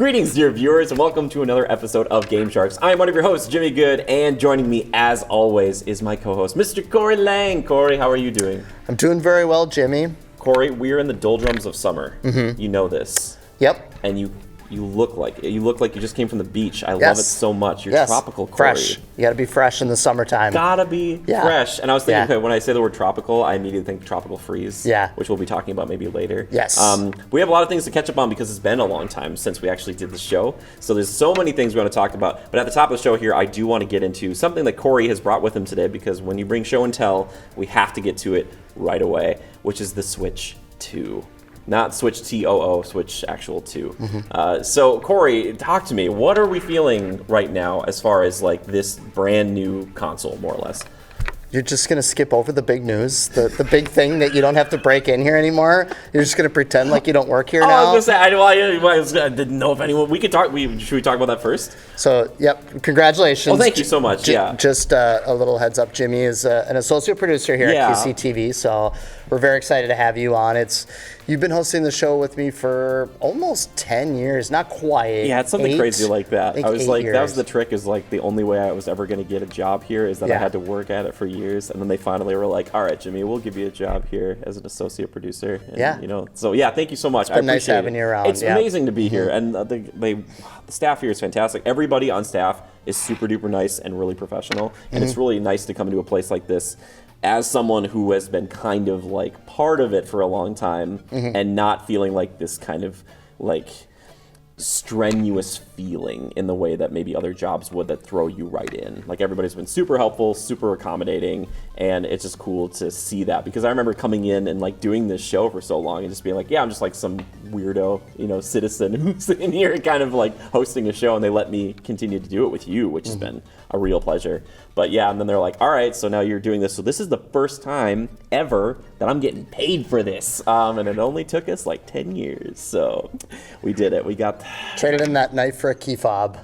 Greetings, dear viewers, and welcome to another episode of Game Sharks. I am one of your hosts, Jimmy Good, and joining me, as always, is my co-host, Mr. Corey Lang. Corey, how are you doing? I'm doing very well, Jimmy. Corey, we're in the doldrums of summer. Mm-hmm. You know this. Yep. And you look like you just came from the beach. I love it so much. You're tropical, Corey. Fresh. You got to be fresh in the summertime. Gotta be fresh. And I was thinking, okay, when I say the word tropical, I immediately think tropical freeze. Yeah. Which we'll be talking about maybe later. Yes. We have a lot of things to catch up on because it's been a long time since we actually did the show. So there's so many things we want to talk about. But at the top of the show here, I do want to get into something that Corey has brought with him today, because when you bring show and tell, we have to get to it right away, which is the Switch 2. Not Switch TOO, Switch actual 2. Mm-hmm. So Corey, talk to me. What are we feeling right now as far as like this brand new console, more or less? You're just going to skip over the big news, the big thing that you don't have to break in here anymore? You're just going to pretend like you don't work here now? I was going to say, I didn't know if anyone... We could talk... Should we talk about that first? So, yep, congratulations. Oh, thank you so much, Just a little heads up, Jimmy is an associate producer here at QCTV, so we're very excited to have you on. You've been hosting the show with me for almost 10 years, not quite. Yeah, it's something crazy like that. I was like, years. that was the trick, is like the only way I was ever going to get a job here is that I had to work at it for years. And then they finally were like, all right, Jimmy, we'll give you a job here as an associate producer. And, so thank you so much. It's been nice having you around. It's amazing to be here. And the staff here is fantastic. Everybody on staff is super duper nice and really professional. And it's really nice to come into a place like this as someone who has been kind of like part of it for a long time and not feeling like this kind of like strenuous feeling in the way that maybe other jobs would, that throw you right in. Like, everybody's been super helpful, super accommodating, and it's just cool to see that, because I remember coming in and like doing this show for so long and just being like, yeah, I'm just like some weirdo, citizen who's in here kind of like hosting a show, and they let me continue to do it with you, which has been a real pleasure. But yeah, and then they're like, all right, so now you're doing this. So this is the first time ever that I'm getting paid for this. And it only took us like 10 years. So we did it. We got... Traded in that knife for a key fob.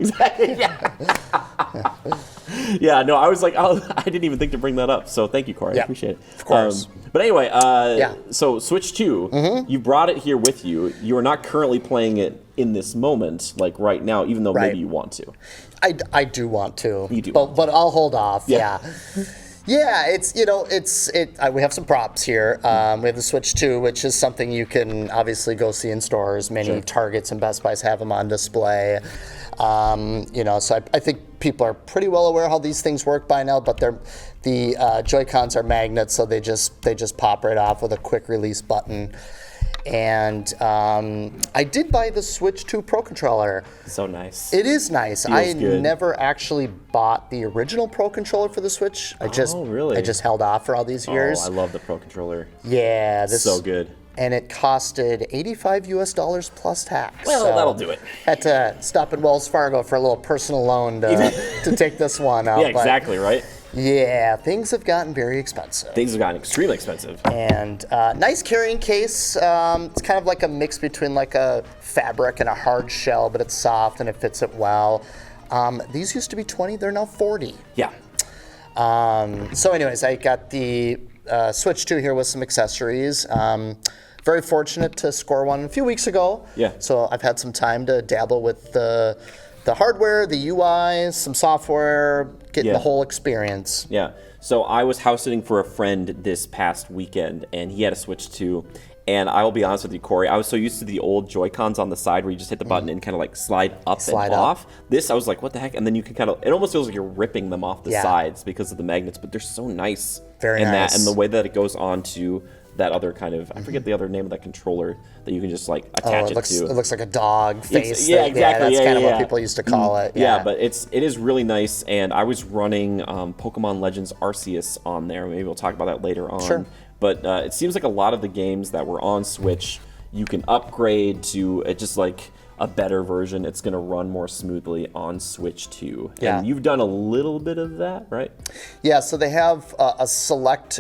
Yeah, no, I was like, I didn't even think to bring that up. So thank you, Corey. I appreciate it. Of course. But anyway, so Switch 2, you brought it here with you. You are not currently playing it in this moment, like right now, even though maybe you want to. I do want to. You do. But I'll hold off. Yeah. Yeah, we have some props here. We have the Switch 2, which is something you can obviously go see in stores. Many Targets and Best Buys have them on display. So I think people are pretty well aware how these things work by now, but the Joy-Cons are magnets, so they just pop right off with a quick release button. And I did buy the Switch 2 Pro Controller. So nice. It is nice. I never actually bought the original Pro Controller for the Switch. I just held off for all these years. Oh, I love the Pro Controller. Yeah. So good. And it costed $85 plus tax. Well, so that'll do it. Had to stop at Wells Fargo for a little personal loan to take this one out. Yeah, exactly, right? Yeah, things have gotten very expensive. Things have gotten extremely expensive. And nice carrying case. It's kind of like a mix between like a fabric and a hard shell, but it's soft and it fits it well. These used to be $20, they're now $40. Yeah. So anyways, I got the Switch 2 here with some accessories. Very fortunate to score one a few weeks ago. Yeah. So I've had some time to dabble with the hardware, the UI, some software, getting the whole experience. Yeah. So I was house sitting for a friend this past weekend, and he had a Switch 2. And I will be honest with you, Corey, I was so used to the old Joy-Cons on the side where you just hit the button and kind of like slide up and off. This, I was like, what the heck? And then you can kind of, it almost feels like you're ripping them off the sides because of the magnets, but they're so nice. Very nice. And the way that it goes on to that other kind of, I forget the other name of that controller that you can just like attach it to. It looks like a dog face. Yeah, exactly. That's kind of what people used to call it. Yeah, but it is really nice. And I was running Pokemon Legends Arceus on there. Maybe we'll talk about that later on. Sure. But it seems like a lot of the games that were on Switch, you can upgrade to just like a better version. It's going to run more smoothly on Switch 2. Yeah. And you've done a little bit of that, right? Yeah, so they have a select...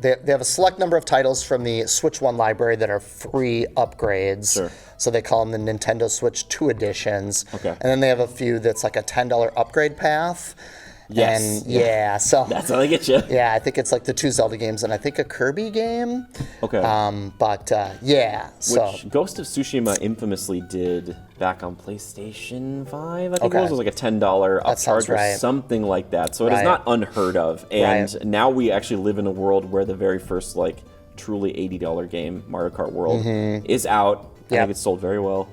They have a select number of titles from the Switch 1 library that are free upgrades. Sure. So they call them the Nintendo Switch 2 editions. Okay. And then they have a few that's like a $10 upgrade path. Yes. And so That's how they get you. yeah, I think it's like the 2 Zelda games and I think a Kirby game. Okay. So Which Ghost of Tsushima infamously did back on PlayStation 5, I think Okay. it was like a $10 upcharge or right. something like that. So it is Right. not unheard of. And Right. now we actually live in a world where the very first like truly $80 game, Mario Kart World, is out. I Yep. think it's sold very well.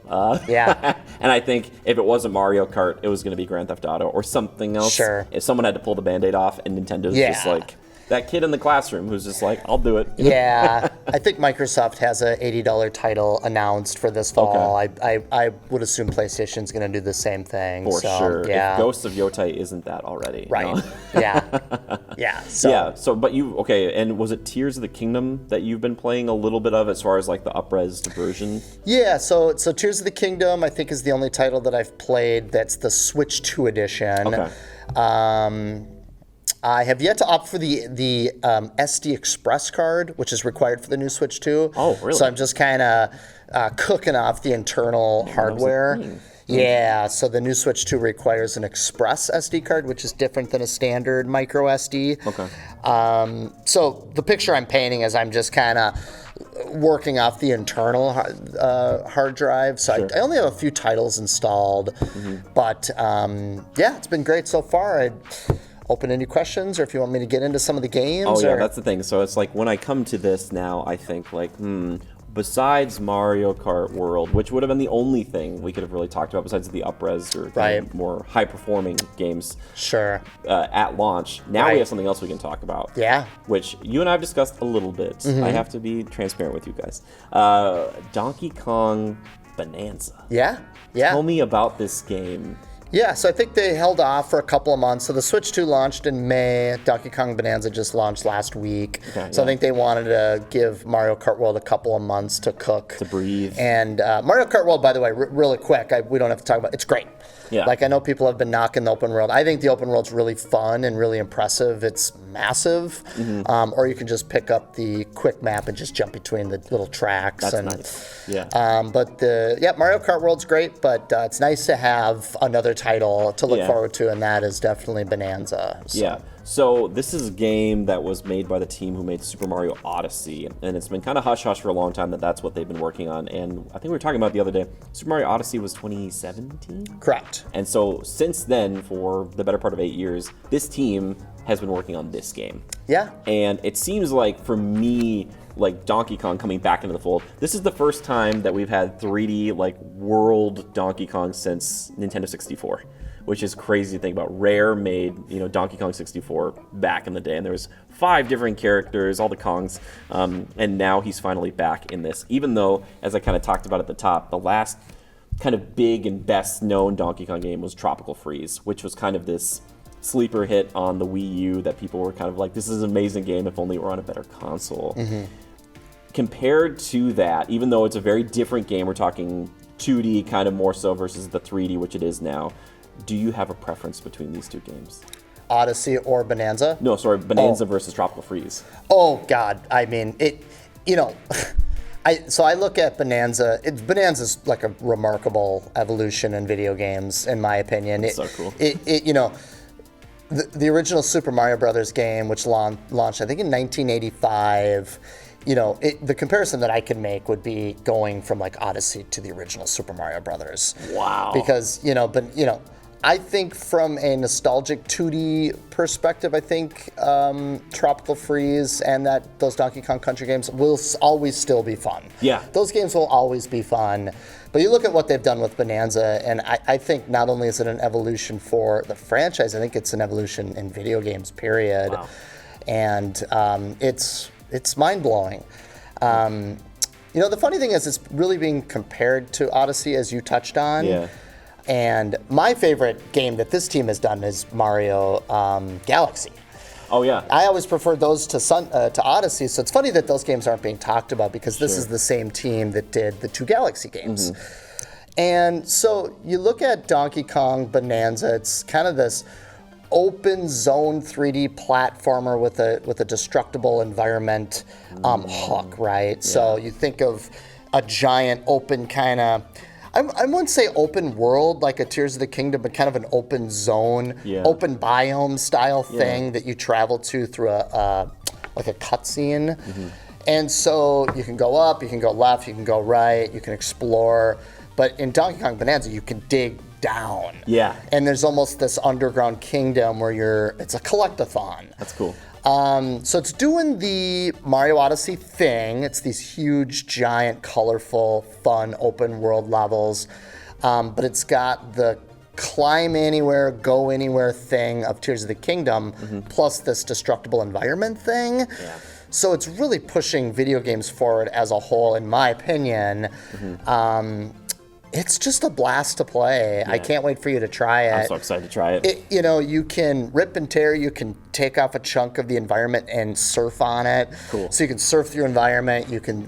Yeah. And I think if it wasn't Mario Kart, it was going to be Grand Theft Auto or something else. Sure. If someone had to pull the Band-Aid off and Nintendo's Yeah. just like that kid in the classroom who's just like, I'll do it. yeah, I think Microsoft has a $80 title announced for this fall. Okay. I would assume PlayStation's going to do the same thing. For so, sure. Yeah. If Ghosts of Yotai isn't that already. Right. No? Yeah. Yeah. So Yeah. So, but okay. And was it Tears of the Kingdom that you've been playing a little bit of as far as like the up-res version? yeah, so Tears of the Kingdom I think is the only title that I've played that's the Switch 2 edition. Okay. I have yet to opt for the SD Express card, which is required for the new Switch 2. Oh, really? So I'm just kind of cooking off the internal hardware. Yeah, so the new Switch 2 requires an Express SD card, which is different than a standard micro SD. Okay. So the picture I'm painting is I'm just kind of working off the internal hard drive. So Sure. I only have a few titles installed, but yeah, it's been great so far. I'd open any questions, or if you want me to get into some of the games. Oh, yeah, or... that's the thing. So it's like when I come to this now, I think like, besides Mario Kart World, which would have been the only thing we could have really talked about besides the up-res or kind of more high-performing games Sure. at launch, now Right. we have something else we can talk about. Yeah. Which you and I have discussed a little bit. I have to be transparent with you guys. Donkey Kong Bananza. Yeah. Yeah. Tell me about this game. Yeah, so I think they held off for a couple of months. So the Switch 2 launched in May. Donkey Kong Bonanza just launched last week. Okay, so I yeah. think they wanted to give Mario Kart World a couple of months to cook. To breathe. And Mario Kart World, by the way, really quick, we don't have to talk about it. It's great. Yeah. Like, I know people have been knocking the open world. I think the open world's really fun and really impressive. It's massive. Or you can just pick up the quick map and just jump between the little tracks. That's and, nice. Yeah. But Mario Kart World's great, but it's nice to have another title to look Yeah. forward to, and that is definitely Bananza. So. Yeah. So this is a game that was made by the team who made Super Mario Odyssey, and it's been kind of hush-hush for a long time that's what they've been working on. And I think we were talking about it the other day, Super Mario Odyssey was 2017? Correct. And so since then, for the better part of 8 years, this team has been working on this game. Yeah. And it seems like, for me, like Donkey Kong coming back into the fold, this is the first time that we've had 3D, like, world Donkey Kong since Nintendo 64. Which is crazy to think about. Rare made, Donkey Kong 64 back in the day, and there was 5 different characters, all the Kongs, and now he's finally back in this. Even though, as I kind of talked about at the top, the last kind of big and best known Donkey Kong game was Tropical Freeze, which was kind of this sleeper hit on the Wii U that people were kind of like, this is an amazing game if only it were on a better console. Compared to that, even though it's a very different game, we're talking 2D kind of more so versus the 3D, which it is now. Do you have a preference between these two games? Odyssey or Bonanza? No, sorry, Bonanza versus Tropical Freeze. Oh, God. I mean, so I look at Bonanza. Bonanza's like a remarkable evolution in video games, in my opinion. It's so cool. The original Super Mario Brothers game, which launched, I think, in 1985. The comparison that I could make would be going from like Odyssey to the original Super Mario Brothers. Wow. Because I think from a nostalgic 2D perspective, I think Tropical Freeze and those Donkey Kong Country games will always still be fun. Yeah. Those games will always be fun. But you look at what they've done with Bonanza, and I think not only is it an evolution for the franchise, I think it's an evolution in video games, period. Wow. And it's mind-blowing. The funny thing is it's really being compared to Odyssey, as you touched on. Yeah. And my favorite game that this team has done is Mario Galaxy. Oh, yeah. I always preferred those to Odyssey, so it's funny that those games aren't being talked about because this is the same team that did the 2 Galaxy games. And so you look at Donkey Kong Bonanza, it's kind of this open zone 3D platformer with a destructible environment hook, right? Yeah. So you think of a giant open kind of, I wouldn't say open world like a Tears of the Kingdom, but kind of an open zone, Yeah. open biome style thing that you travel to through like a cutscene. And so you can go up, you can go left, you can go right, you can explore. But in Donkey Kong Bonanza, you can dig down. Yeah. And there's almost this underground kingdom where it's a collect-a-thon. That's cool. So it's doing the Mario Odyssey thing. It's these huge, giant, colorful, fun, open world levels. But it's got the climb anywhere, go anywhere thing of Tears of the Kingdom, plus this destructible environment thing. Yeah. So it's really pushing video games forward as a whole, in my opinion. It's just a blast to play. I can't wait for you to try it. I'm so excited to try it. You know, you can rip and tear, you can take off a chunk of the environment and surf on it. Cool. So you can surf through environment, you can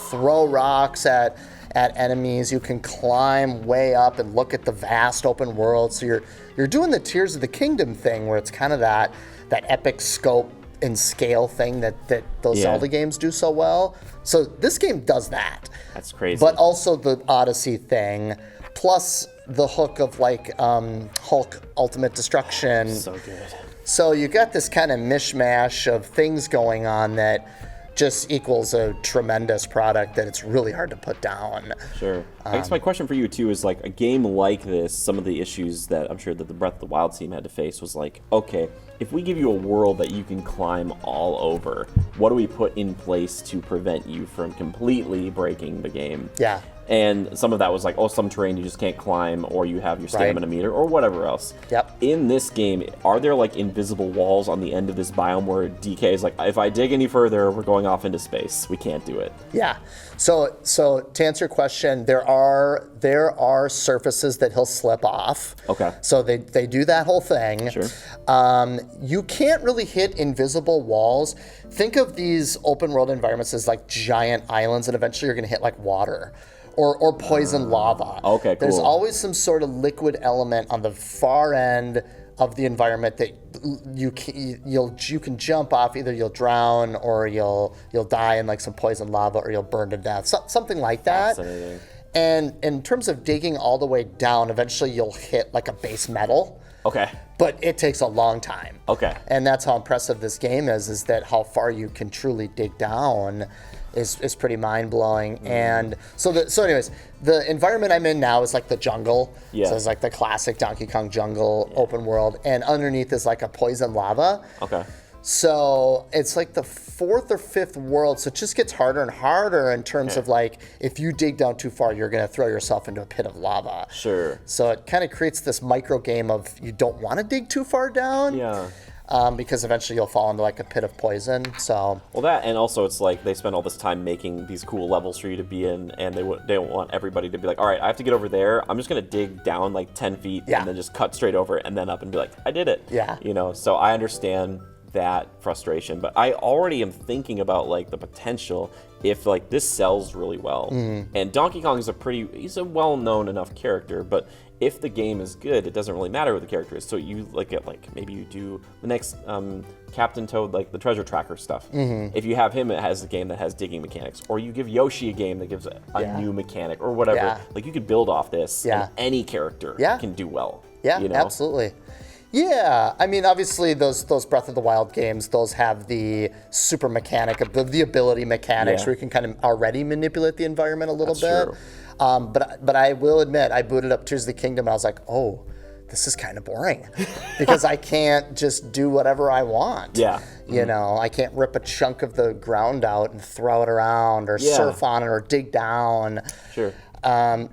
throw rocks at enemies, you can climb way up and look at the vast open world. So you're doing the Tears of the Kingdom thing where it's kind of that epic scope and scale thing that those Zelda games do so well. So this game does that. That's crazy. But also the Odyssey thing, plus the hook of like Hulk Ultimate Destruction. So good. So you got this kind of mishmash of things going on that just equals a tremendous product that it's really hard to put down. Sure. I guess my question for you too is like a game like this, some of the issues that I'm sure that the Breath of the Wild team had to face was like, okay, if we give you a world that you can climb all over, what do we put in place to prevent you from completely breaking the game? Yeah. And some of that was like, oh, some terrain you just can't climb, or you have your stamina meter, or whatever else. Yep. In this game, are there like invisible walls on the end of this biome where DK is like, if I dig any further, we're going off into space. We can't do it. Yeah. So to answer your question, there are surfaces that he'll slip off. Okay. So they do that whole thing. Sure. You can't really hit invisible walls. Think of these open world environments as like giant islands, and eventually you're going to hit like water. Or poison lava. Okay, cool. There's always some sort of liquid element on the far end of the environment that you can jump off. Either you'll drown, or you'll die in like some poison lava, or you'll burn to death. Something like that. Fascinating. And in terms of digging all the way down, eventually you'll hit like a base metal. Okay. But it takes a long time. Okay. And that's how impressive this game is that how far you can truly dig down is pretty mind-blowing. And so anyways, the environment I'm in now is like the jungle. Yeah. So it's like the classic Donkey Kong jungle open world, and underneath is like a poison lava. Okay. So it's like the fourth or fifth world, so it just gets harder and harder in terms of like, if you dig down too far, you're gonna throw yourself into a pit of lava. Sure. So it kind of creates this micro game of you don't want to dig too far down. Yeah. Because eventually you'll fall into like a pit of poison. So Well, that, and also it's like they spend all this time making these cool levels for you to be in, and they don't want everybody to be like, all right, I have to get over there. I'm just gonna dig down like 10 feet and then just cut straight over and then up and be like, I did it. Yeah. You know, so I understand that frustration, but I already am thinking about like the potential if like this sells really well. And Donkey Kong is he's a well-known enough character, but if the game is good, it doesn't really matter what the character is. So you maybe you do the next Captain Toad, like the treasure tracker stuff. If you have him, it has a game that has digging mechanics, or you give Yoshi a game that gives a new mechanic or whatever. Yeah. Like you could build off this, Yeah. and any character can do well. yeah, you know? absolutely. Yeah, I mean, obviously those Breath of the Wild games, those have the super mechanic, the ability mechanics, Yeah. where you can kind of already manipulate the environment a little That's bit. true. But I will admit, I booted up Tears of the Kingdom and I was like, oh, this is kind of boring because I can't just do whatever I want. Yeah. You know, I can't rip a chunk of the ground out and throw it around, or surf on it, or dig down. Sure.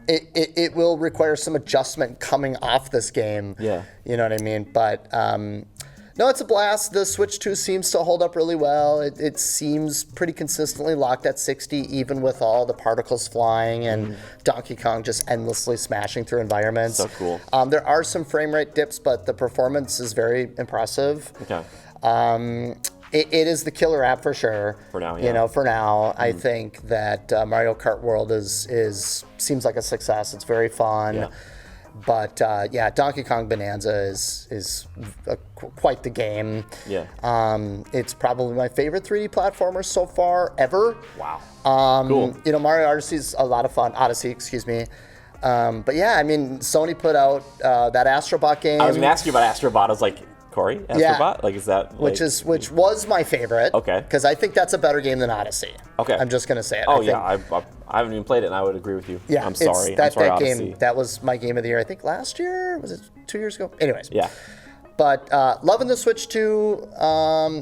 It will require some adjustment coming off this game. Yeah. You know what I mean? But no, it's a blast. The Switch 2 seems to hold up really well. It seems pretty consistently locked at 60, even with all the particles flying and Donkey Kong just endlessly smashing through environments. So cool. There are some frame rate dips, but the performance is very impressive. Okay. It is the killer app for sure. For now, yeah. You know, for now, I think that Mario Kart World seems like a success. It's very fun. Yeah. But yeah, Donkey Kong Bonanza is quite the game. Yeah. It's probably my favorite 3D platformer so far ever. Wow. Cool. You know, Mario Odyssey is a lot of fun. Odyssey, excuse me. But yeah, I mean, Sony put out that Astrobot game. I was going to ask you about Astrobot. I was like, Corey, Astrobot? Yeah. Like, is that which was my favorite. Okay. Because I think that's a better game than Odyssey. Okay. I'm just gonna say it. Oh yeah, I haven't even played it, and I would agree with you. Yeah. I'm sorry. That Odyssey. game, that was my game of the year. I think last year, was it 2 years ago? Anyways. Yeah. But loving the Switch 2,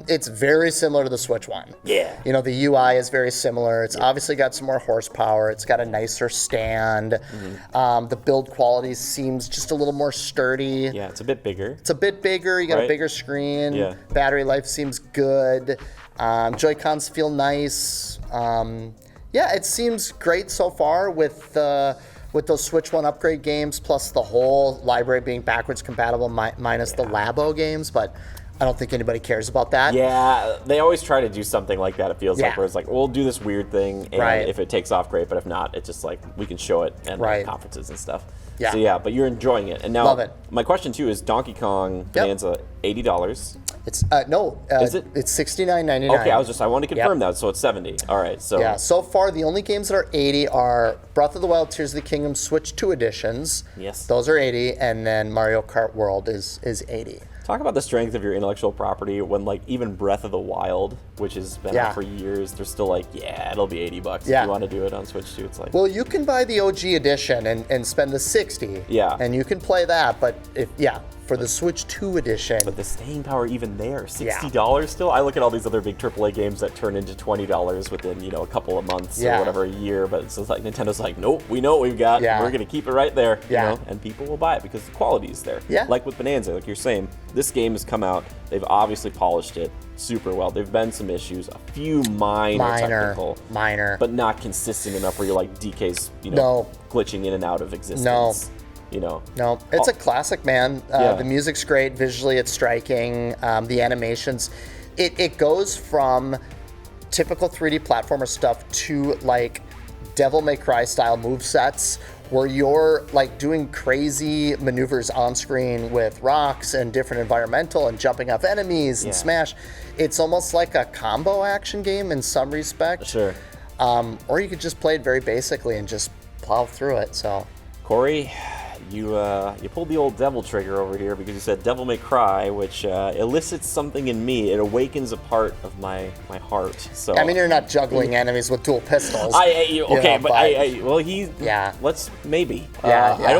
it's very similar to the Switch 1. Yeah. You know, the UI is very similar. It's obviously got some more horsepower. It's got a nicer stand. The build quality seems just a little more sturdy. Yeah, it's a bit bigger. It's a bit bigger. You got a bigger screen. Yeah. Battery life seems good. Joy-Cons feel nice. Yeah, it seems great so far with those Switch 1 upgrade games, plus the whole library being backwards compatible, minus the Labo games, but I don't think anybody cares about that. Yeah, they always try to do something like that, it feels like, Yeah. where it's like, we'll do this weird thing, and if it takes off, great, but if not, it's just like, we can show it at conferences and stuff. Yeah. So yeah, but you're enjoying it. And now, Love it. my question too is Donkey Kong Bonanza, $80. It's no, Is it? It's $69.99. Okay, I wanted to confirm that, so it's 70. All right, so. Yeah, so far the only games that are 80 are Breath of the Wild, Tears of the Kingdom, Switch 2 editions. Yes. Those are 80, and then Mario Kart World is 80. Talk about the strength of your intellectual property when, like, even Breath of the Wild, which has been out for years, they're still like, yeah, it'll be $80 if you want to do it on Switch 2. It's like, well, you can buy the OG edition and spend the 60. Yeah. And you can play that, but for the Switch 2 edition. But the staying power even there, $60 still? I look at all these other big AAA games that turn into $20 within, a couple of months or whatever, a year. But it's just like Nintendo's like, nope, we know what we've got. Yeah. We're going to keep it right there. Yeah. And people will buy it because the quality is there. Yeah. Like with Bonanza, like you're saying, this game has come out. They've obviously polished it super well. There've been some issues, a few technical, but not consistent enough where you're like DK's, glitching in and out of existence. No, it's a classic, man. The music's great. Visually, it's striking. The animations, it goes from typical 3D platformer stuff to like Devil May Cry style movesets where you're like doing crazy maneuvers on screen with rocks and different environmental and jumping off enemies and smash. It's almost like a combo action game in some respect. Sure. Or you could just play it very basically and just plow through it. So, Corey, you pulled the old devil trigger over here because you said Devil May Cry, which elicits something in me. It awakens a part of my heart. So I mean, you're not juggling enemies with dual pistols. Let's maybe.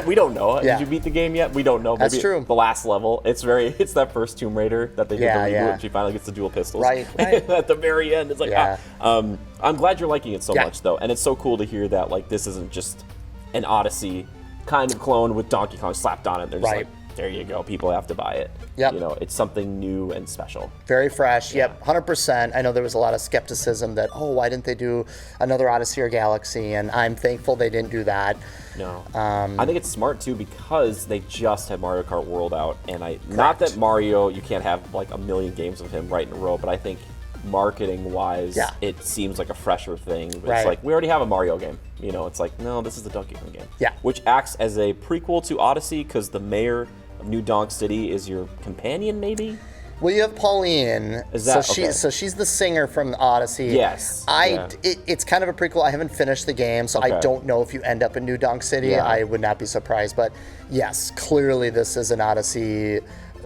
We don't know. Yeah. Did you beat the game yet? We don't know. Maybe That's true. The last level. It's that first Tomb Raider that they did the reboot. She finally gets the dual pistols. Right. At the very end, it's like I'm glad you're liking it so much though, and it's so cool to hear that like this isn't just an Odyssey kind of clone with Donkey Kong slapped on it. They're just like, there you go. People have to buy it. Yep. It's something new and special. Very fresh. Yep, 100%. I know there was a lot of skepticism that, why didn't they do another Odyssey or Galaxy? And I'm thankful they didn't do that. No. I think it's smart too because they just had Mario Kart World out, and not that Mario, you can't have like a million games of him right in a row, but I think marketing wise it seems like a fresher thing. It's like we already have a Mario game, it's like, no, this is the Donkey Kong game, which acts as a prequel to Odyssey because the mayor of New Donk City is your companion, maybe. Well, you have Pauline. So she's the singer from Odyssey. Yes. It's kind of a prequel. I haven't finished the game, so I don't know if you end up in New Donk City. I would not be surprised, but yes, clearly this is an Odyssey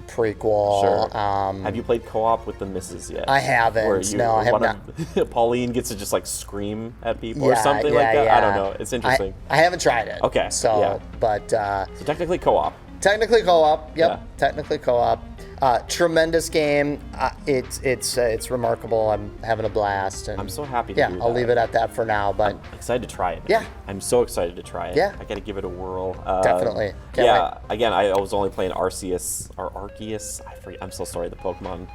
prequel. Sure. Have you played co-op with the missus yet? I haven't. No, I have not. Pauline gets to just like scream at people or something like that. I don't know. It's interesting. I haven't tried it. Okay. So, but so technically co-op. Technically co-op. Yep. Yeah. Technically co-op. Tremendous game. It's remarkable. I'm having a blast. And I'm so happy to do that. I'll leave it at that for now. But I'm excited to try it. Yeah. I'm so excited to try it. Yeah. I got to give it a whirl. Definitely. Can't wait. Again, I was only playing Arceus or Arceus. I forget. I'm so sorry. The Pokemon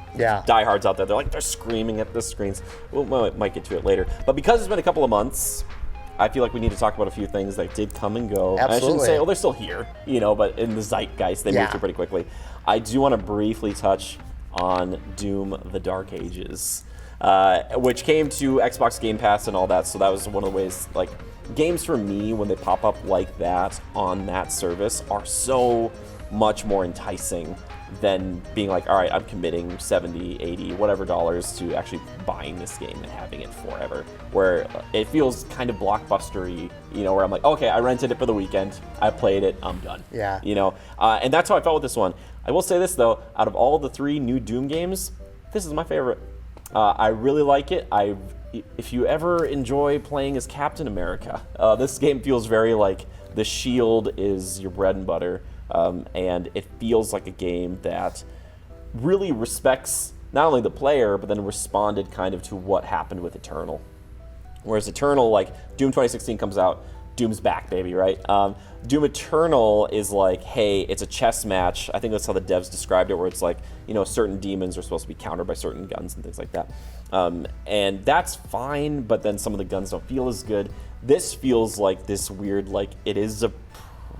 diehards out there, they're screaming at the screens. We might get to it later. But because it's been a couple of months, I feel like we need to talk about a few things that did come and go. Absolutely. And I shouldn't say, they're still here, but in the zeitgeist, they moved through pretty quickly. I do want to briefly touch on Doom: The Dark Ages. which came to Xbox Game Pass and all that. So that was one of the ways, like, games for me, when they pop up like that on that service, are so much more enticing than being like, all right, I'm committing 70, 80, whatever dollars to actually buying this game and having it forever. Where it feels kind of blockbustery, you know, where I'm like, okay, I rented it for the weekend, I played it, I'm done. Yeah. You know, and that's how I felt with this one. I will say this though, out of all the 3 new Doom games, this is my favorite. I really like it. If you ever enjoy playing as Captain America, this game feels very like the shield is your bread and butter. And it feels like a game that really respects not only the player, but then responded kind of to what happened with Eternal. Whereas Eternal, like, Doom 2016 comes out, Doom's back, baby, right? Doom Eternal is like, hey, it's a chess match. I think that's how the devs described it, where it's like, you know, certain demons are supposed to be countered by certain guns and things like that. And that's fine, but then some of the guns don't feel as good. This feels like this weird, like, it is a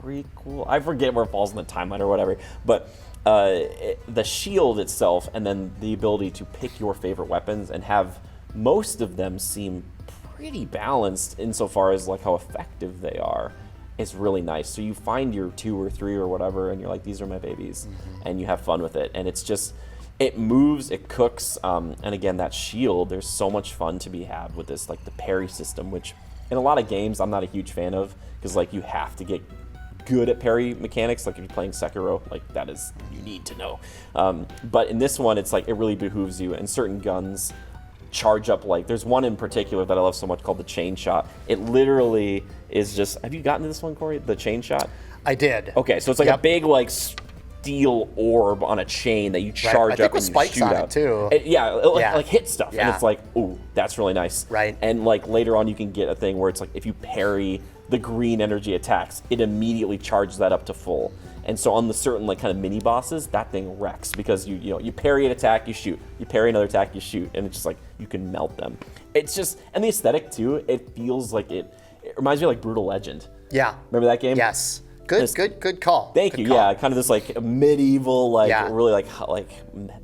prequel. I forget where it falls in the timeline or whatever, but the shield itself, and then the ability to pick your favorite weapons and have most of them seem pretty balanced insofar as like how effective they are, is really nice. So you find your 2 or 3 or whatever, and you're like, these are my babies, and you have fun with it. And it's just, it moves, it cooks, and again, that shield, there's so much fun to be had with this, like the parry system, which in a lot of games I'm not a huge fan of, because like you have to get good at parry mechanics. Like if you're playing Sekiro, like that is, you need to know. But in this one, it's like it really behooves you, and certain guns charge up. Like there's one in particular that I love so much called the chain shot. It literally is just, have you gotten to this one, Corey? The chain shot? I did. Okay, so it's like a big like steel orb on a chain that you charge up and you shoot on out. It too. Like hit stuff, and it's like, ooh, that's really nice. Right. And like later on, you can get a thing where it's like if you parry the green energy attacks, it immediately charges that up to full. And so on the certain like kind of mini bosses, that thing wrecks, because you parry an attack, you shoot, you parry another attack, you shoot, and it's just like you can melt them. It's just, and the aesthetic too, it feels like it reminds me of like Brutal Legend. Yeah. Remember that game? Yes. Good call. Thank you. Yeah, kind of this like medieval, like really like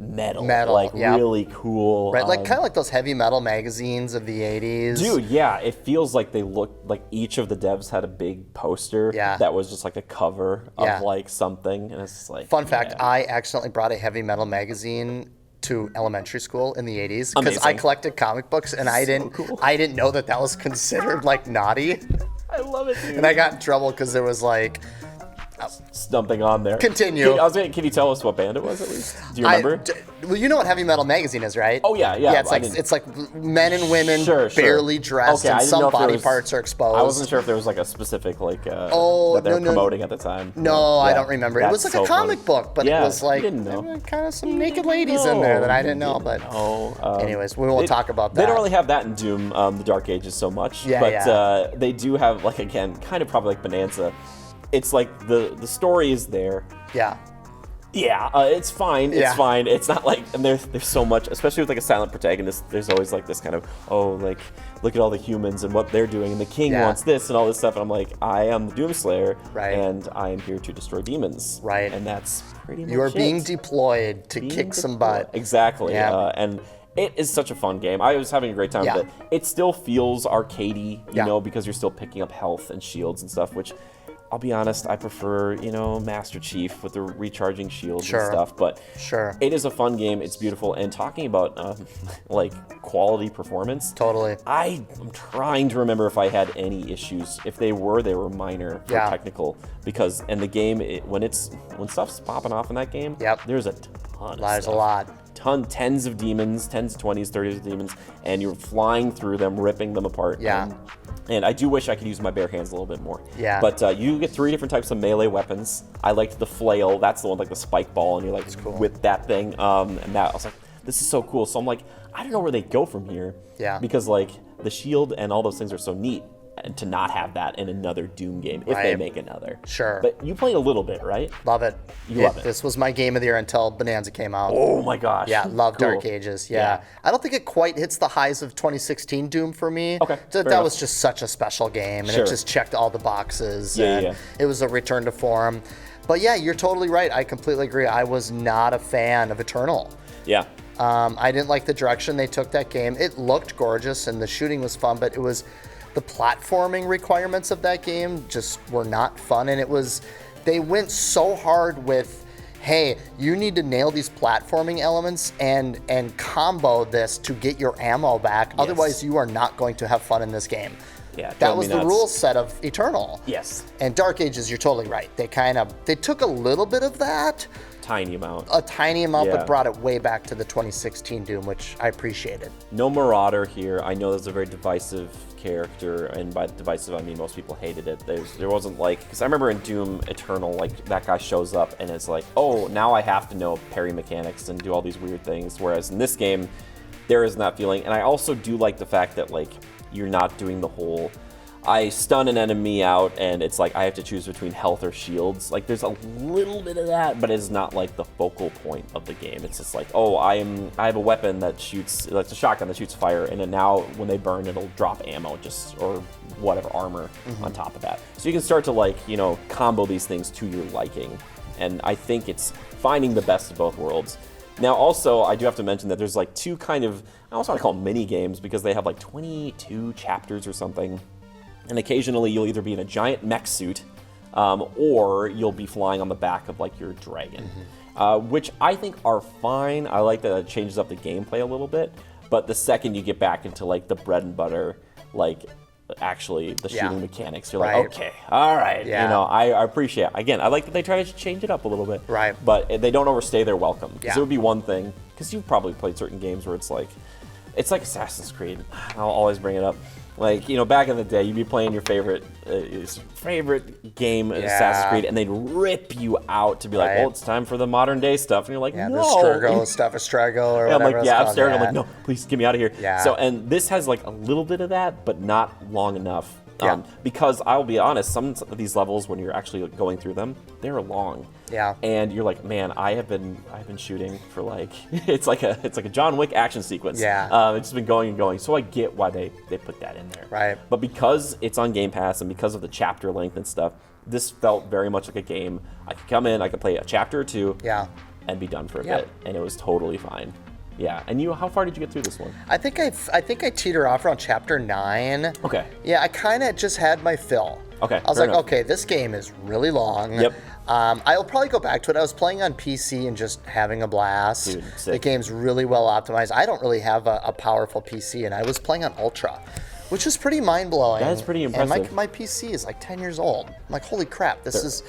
metal, like really cool. Right, like kind of like those heavy metal magazines of the 80s. Dude, yeah, it feels like they look like each of the devs had a big poster that was just like a cover of like something, and it's just like. Fun fact: I accidentally brought a heavy metal magazine to elementary school in the 80s because I collected comic books, and I didn't know that was considered like naughty. I love it, dude. And I got in trouble because there was like something on there. Continue. Can you tell us what band it was at least? Do you remember? Well, you know what Heavy Metal Magazine is, right? Oh yeah. Yeah, it's like men and women barely dressed, and some body parts are exposed. I wasn't sure if there was like a specific like that they were promoting at the time. No, I don't remember. It was like a comic book, but it was like kind of some naked ladies in there that I didn't know. But anyways, we won't talk about that. They don't really have that in Doom, the Dark Ages so much. But they do have, like, again, kind of probably like Bananza. It's like the story is there. Yeah. Yeah, it's fine. It's fine. It's not like, and there's so much, especially with like a silent protagonist. There's always like this kind of, like, look at all the humans and what they're doing, and the king wants this and all this stuff. And I'm like, I am the Doomslayer, and I am here to destroy demons. Right. And that's pretty much it. You are being deployed to kick some butt. Exactly. Yeah. And it is such a fun game. I was having a great time with it. It still feels arcadey, you know, because you're still picking up health and shields and stuff, which, I'll be honest, I prefer, Master Chief with the recharging shields and stuff. But it is a fun game. It's beautiful. And talking about like quality performance, totally. I'm trying to remember if I had any issues. If they were minor or technical. Because in the game, when stuff's popping off in that game, there's a ton of There's stuff. a lot. Tens of demons, 10s, 20s, 30s of demons, and you're flying through them, ripping them apart. Yeah. And I do wish I could use my bare hands a little bit more. Yeah. But you get 3 different types of melee weapons. I liked the flail. That's the one, like the spike ball, and you're like with that thing. And that, I was like, this is so cool. So I'm like, I don't know where they go from here. Yeah. Because like the shield and all those things are so neat. And to not have that in another Doom game, if they make another. Sure. But you played a little bit, right? Love it. You love it. This was my game of the year until Bananza came out. Oh my gosh. Yeah, love Dark Ages. Yeah. I don't think it quite hits the highs of 2016 Doom for me. Okay. That was just such a special game, and it just checked all the boxes. It was a return to form. But yeah, you're totally right. I completely agree. I was not a fan of Eternal. Yeah. I didn't like the direction they took that game. It looked gorgeous and the shooting was fun, but it was the platforming requirements of that game just were not fun. And they went so hard with, hey, you need to nail these platforming elements and combo this to get your ammo back. Yes. Otherwise, you are not going to have fun in this game. Yeah, that was the rule set of Eternal. Yes. And Dark Ages, you're totally right. They took a little bit of that. Tiny amount. A tiny amount, but brought it way back to the 2016 Doom, which I appreciated. No Marauder here. I know that's a very divisive character, and by divisive I mean most people hated it. There wasn't because I remember in Doom Eternal, that guy shows up and it's like, oh, now I have to know parry mechanics and do all these weird things. Whereas in this game, there isn't that feeling. And I also do like the fact that you're not doing the whole, I stun an enemy out and it's I have to choose between health or shields. There's a little bit of that, but it's not the focal point of the game. It's just oh, I have a weapon that shoots, it's a shotgun that shoots fire, and then now when they burn, it'll drop ammo or whatever armor on top of that. So you can start to combo these things to your liking. And I think it's finding the best of both worlds. Now, also, I do have to mention that there's two kind of, I also want to call them mini games because they have 22 chapters or something. And occasionally you'll either be in a giant mech suit or you'll be flying on the back of your dragon, which I think are fine. I like that it changes up the gameplay a little bit. But the second you get back into the bread and butter, actually the shooting mechanics, you're okay, all right. Yeah. I appreciate it. Again, I like that they try to change it up a little bit. Right. But they don't overstay their welcome. Because it would be one thing, because you've probably played certain games where it's like Assassin's Creed. I'll always bring it up. Back in the day, you'd be playing your favorite game, Assassin's Creed, and they'd rip you out to be well, it's time for the modern day stuff. And you're no. The Struggle stuff, Estrago, or whatever. I'm staring. I'm no, please get me out of here. Yeah. So, and this has a little bit of that, but not long enough. Yeah. Because I'll be honest, some of these levels, when you're actually going through them, they're long. Yeah. And you're man, I've been shooting for it's like a John Wick action sequence. Yeah. It's just been going and going. So I get why they put that in there. Right. But because it's on Game Pass and because of the chapter length and stuff, this felt very much like a game. I could come in, I could play a chapter or two. Yeah. And be done for a bit, and it was totally fine. Yeah, and how far did you get through this one? I think I teeter off around chapter 9. Okay. Yeah, I kind of just had my fill. Okay. I was enough. okay, this game is really long. Yep. I'll probably go back to it. I was playing on PC and just having a blast. Dude, sick. The game's really well optimized. I don't really have a powerful PC, and I was playing on Ultra, which is pretty mind-blowing. That's pretty impressive. And my PC is 10 years old. I'm holy crap, this is...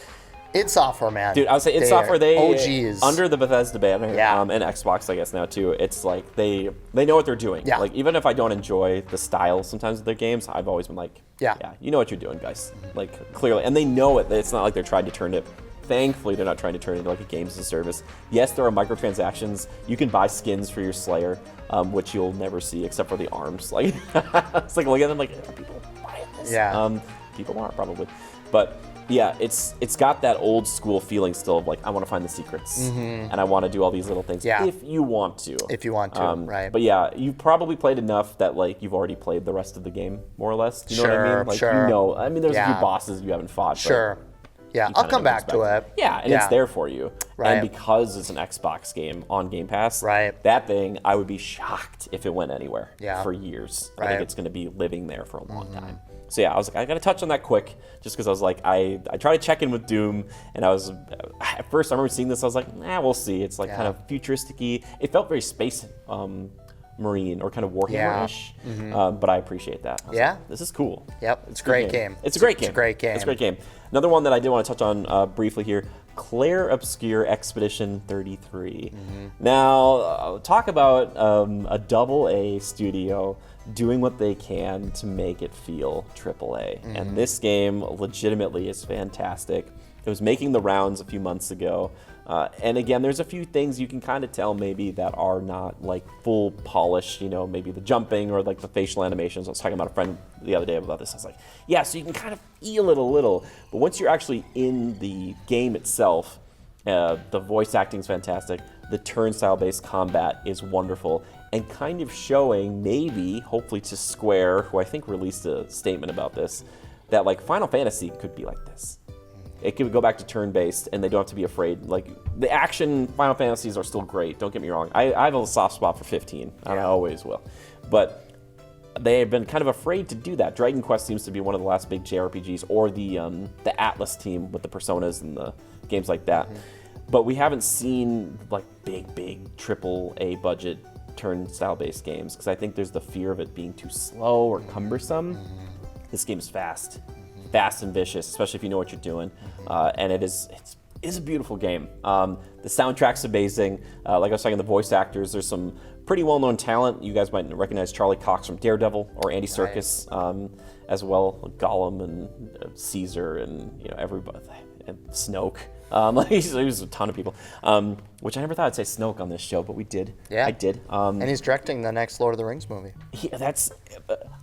id Software, man. Dude, I would say id Software, they OGs. Under the Bethesda banner, and Xbox, I guess now too, it's they know what they're doing. Yeah. Even if I don't enjoy the style sometimes of their games, I've always been yeah, you know what you're doing, guys. Clearly. And they know it. It's not like they're trying to turn it, thankfully they're not trying to turn it into a games as a service. Yes, there are microtransactions. You can buy skins for your Slayer, which you'll never see except for the arms. It's look at them are people buying this? Yeah. People aren't probably. But yeah, it's got that old school feeling still of I want to find the secrets and I want to do all these little things if you want to. If you want to, right. But yeah, you've probably played enough that you've already played the rest of the game more or less. You know what I mean? Sure. I mean, there's a few bosses you haven't fought. Sure. Yeah, I'll come back to it. Yeah, and it's there for you. Right. And because it's an Xbox game on Game Pass, that thing, I would be shocked if it went anywhere for years. I think it's going to be living there for a long time. So yeah, I was I got to touch on that quick, just because I was I tried to check in with Doom, and I was, at first I remember seeing this, I was we'll see. It's kind of futuristic-y. It felt very space marine or kind of Warhammer-ish, but I appreciate that. This is cool. Yep, it's a great game. It's a great game. It's a great game. It's a great game. Another one that I did want to touch on briefly here, Claire Obscure Expedition 33. Now, talk about a AA studio doing what they can to make it feel AAA. And this game legitimately is fantastic. It was making the rounds a few months ago. And again, there's a few things you can kind of tell maybe that are not full polish, maybe the jumping or the facial animations. I was talking about a friend the other day about this. I was yeah, so you can kind of feel it a little. But once you're actually in the game itself, the voice acting is fantastic. The turnstile-based combat is wonderful. And kind of showing maybe, hopefully to Square, who I think released a statement about this, that Final Fantasy could be like this. it can go back to turn-based, and they don't have to be afraid. Like, the action Final Fantasies are still great, don't get me wrong. I have a soft spot for 15, and I always will. But they have been kind of afraid to do that. Dragon Quest seems to be one of the last big JRPGs, or the Atlas team with the Personas and the games like that. But we haven't seen like big triple A budget turn style based games, because I think there's the fear of it being too slow or cumbersome. This game's fast and vicious, especially if you know what you're doing. And it is a beautiful game. The soundtrack's amazing. Like I was saying, the voice actors, there's some pretty well-known talent. You guys might recognize Charlie Cox from Daredevil, or Andy Serkis as well, Gollum and Caesar, and everybody, and Snoke. There's a ton of people, which I never thought I'd say Snoke on this show, but we did. Yeah, I did. And he's directing the next Lord of the Rings movie.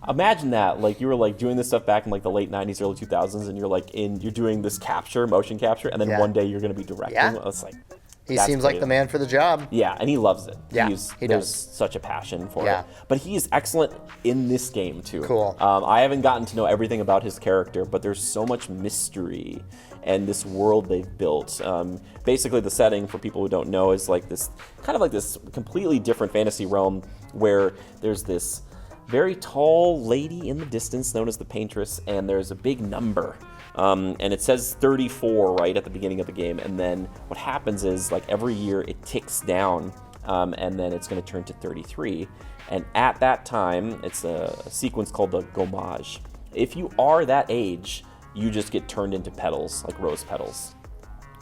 Imagine that. Like, you were like doing this stuff back in like the late '90s, early 2000s, and you're doing this motion capture, and then one day you're going to be directing. Yeah. It's like, he seems like the man for the job. Yeah, and he loves it. Yeah, he does. Such a passion for it. But he is excellent in this game too. Cool. I haven't gotten to know everything about his character, but there's so much mystery and this world they've built. Basically, the setting, for people who don't know, is like this kind of like this completely different fantasy realm where there's this very tall lady in the distance known as the Paintress, and there's a big number. And it says 34 right at the beginning of the game, and then what happens is, like, every year it ticks down, and then it's going to turn to 33. And at that time, it's a sequence called the gommage. If you are that age, you just get turned into petals, like rose petals.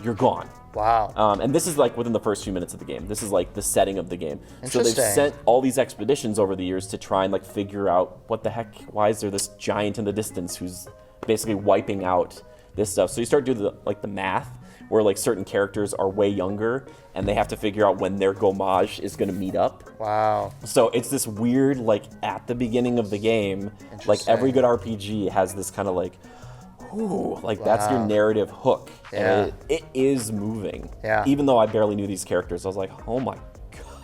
You're gone. Wow. And this is like within the first few minutes of the game. This is like the setting of the game. So they've sent all these expeditions over the years to try and like figure out what the heck, why is there this giant in the distance who's basically wiping out this stuff. So you start doing the math, where like certain characters are way younger and they have to figure out when their gommage is going to meet up. Wow. So it's this weird, like, at the beginning of the game, like every good RPG has this kind of like, ooh, like that's your narrative hook. Yeah. And it is moving. Yeah. Even though I barely knew these characters, I was like, oh my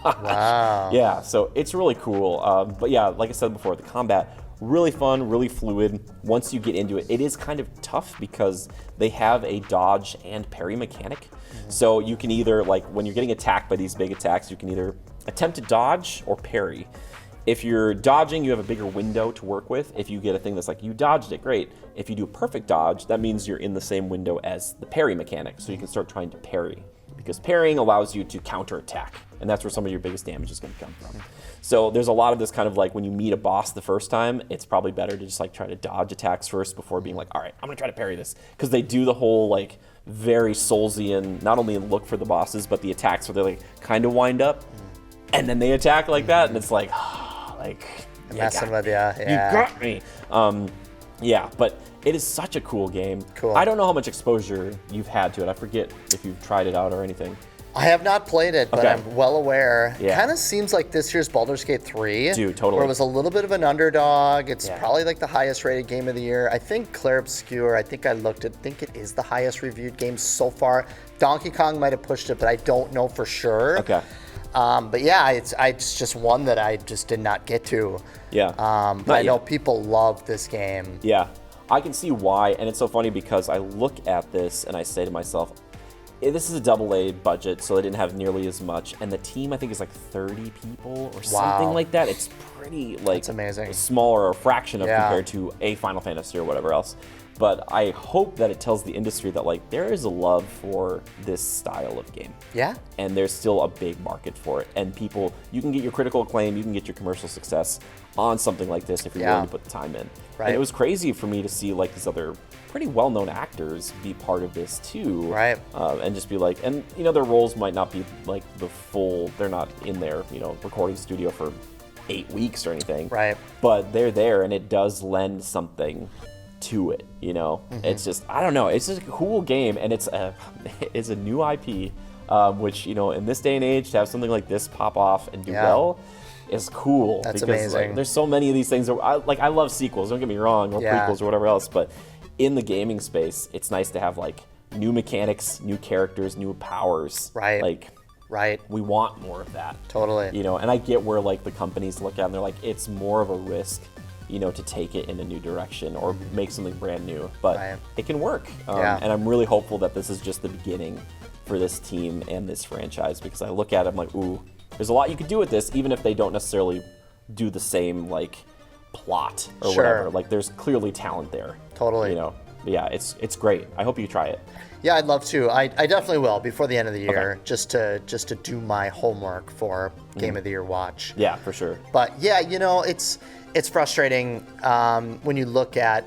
gosh. Wow. Yeah, so it's really cool. But yeah, like I said before, the combat, really fun, really fluid. Once you get into it, it is kind of tough because they have a dodge and parry mechanic. So you can either, like, when you're getting attacked by these big attacks, you can either attempt to dodge or parry. If you're dodging, you have a bigger window to work with. If you get a thing that's like, you dodged it, great. If you do a perfect dodge, that means you're in the same window as the parry mechanic, so you can start trying to parry. Because parrying allows you to counterattack, and that's where some of your biggest damage is going to come from. So there's a lot of this kind of like, when you meet a boss the first time, it's probably better to just like try to dodge attacks first before being like, all right, I'm going to try to parry this. Because they do the whole like very Soulsian, not only look for the bosses, but the attacks where they like kind of wind up, and then they attack like that, and it's like, like, messing with you. You got me. Yeah, but it is such a cool game. Cool. I don't know how much exposure you've had to it. I forget if you've tried it out or anything. I have not played it, but I'm well aware. Yeah. Kind of seems like this year's Baldur's Gate 3. Dude, totally. Where it was a little bit of an underdog. It's probably like the highest rated game of the year. I think Claire Obscure, I think it is the highest reviewed game so far. Donkey Kong might have pushed it, but I don't know for sure. Okay. But yeah, it's just one that I just did not get to. Yeah. But I know people love this game. Yeah. I can see why, and it's so funny because I look at this and I say to myself, this is a AA budget, so they didn't have nearly as much, and the team I think is like 30 people or something like that. It's pretty like That's amazing. Smaller, a fraction of compared to a Final Fantasy or whatever else. But I hope that it tells the industry that like there is a love for this style of game. Yeah. And there's still a big market for it. And people, you can get your critical acclaim, you can get your commercial success on something like this if you're willing to put the time in. Right. And it was crazy for me to see like these other pretty well-known actors be part of this too. Right. And just be like, and you know, their roles might not be like the full, they're not in their, recording studio for 8 weeks or anything. Right. But they're there, and it does lend something to it, It's just, I don't know, it's just a cool game, and it's a new IP, which, in this day and age, to have something like this pop off and do well is cool. That's because, amazing. Like, there's so many of these things that I love sequels, don't get me wrong, or prequels or whatever else, but in the gaming space, it's nice to have like new mechanics, new characters, new powers. Right. Like, right. We want more of that. Totally. And I get where like the companies look at it and they're like, it's more of a risk to take it in a new direction or make something brand new. But Right. it can work. And I'm really hopeful that this is just the beginning for this team and this franchise, because I look at it, I'm like, ooh, there's a lot you could do with this, even if they don't necessarily do the same like plot or Sure. whatever. Like there's clearly talent there. Totally. But yeah, it's great. I hope you try it. Yeah, I'd love to. I definitely will before the end of the year, just to do my homework for Game of the Year watch. Yeah, for sure. But yeah, it's frustrating when you look at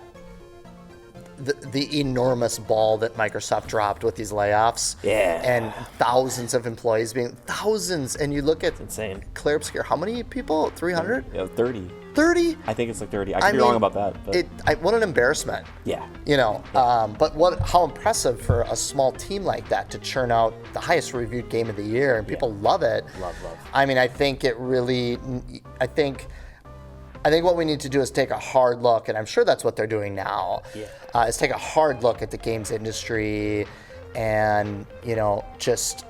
the enormous ball that Microsoft dropped with these layoffs. Yeah. And thousands of employees and you look at Insane. Clear Obscure, how many people? 300? Yeah, 30. 30? I think it's like 30. I could be wrong about that. But What an embarrassment. yeah. But how impressive for a small team like that to churn out the highest reviewed game of the year, and people love it. Love. I mean, I think what we need to do is take a hard look, and I'm sure that's what they're doing now, is take a hard look at the games industry and, just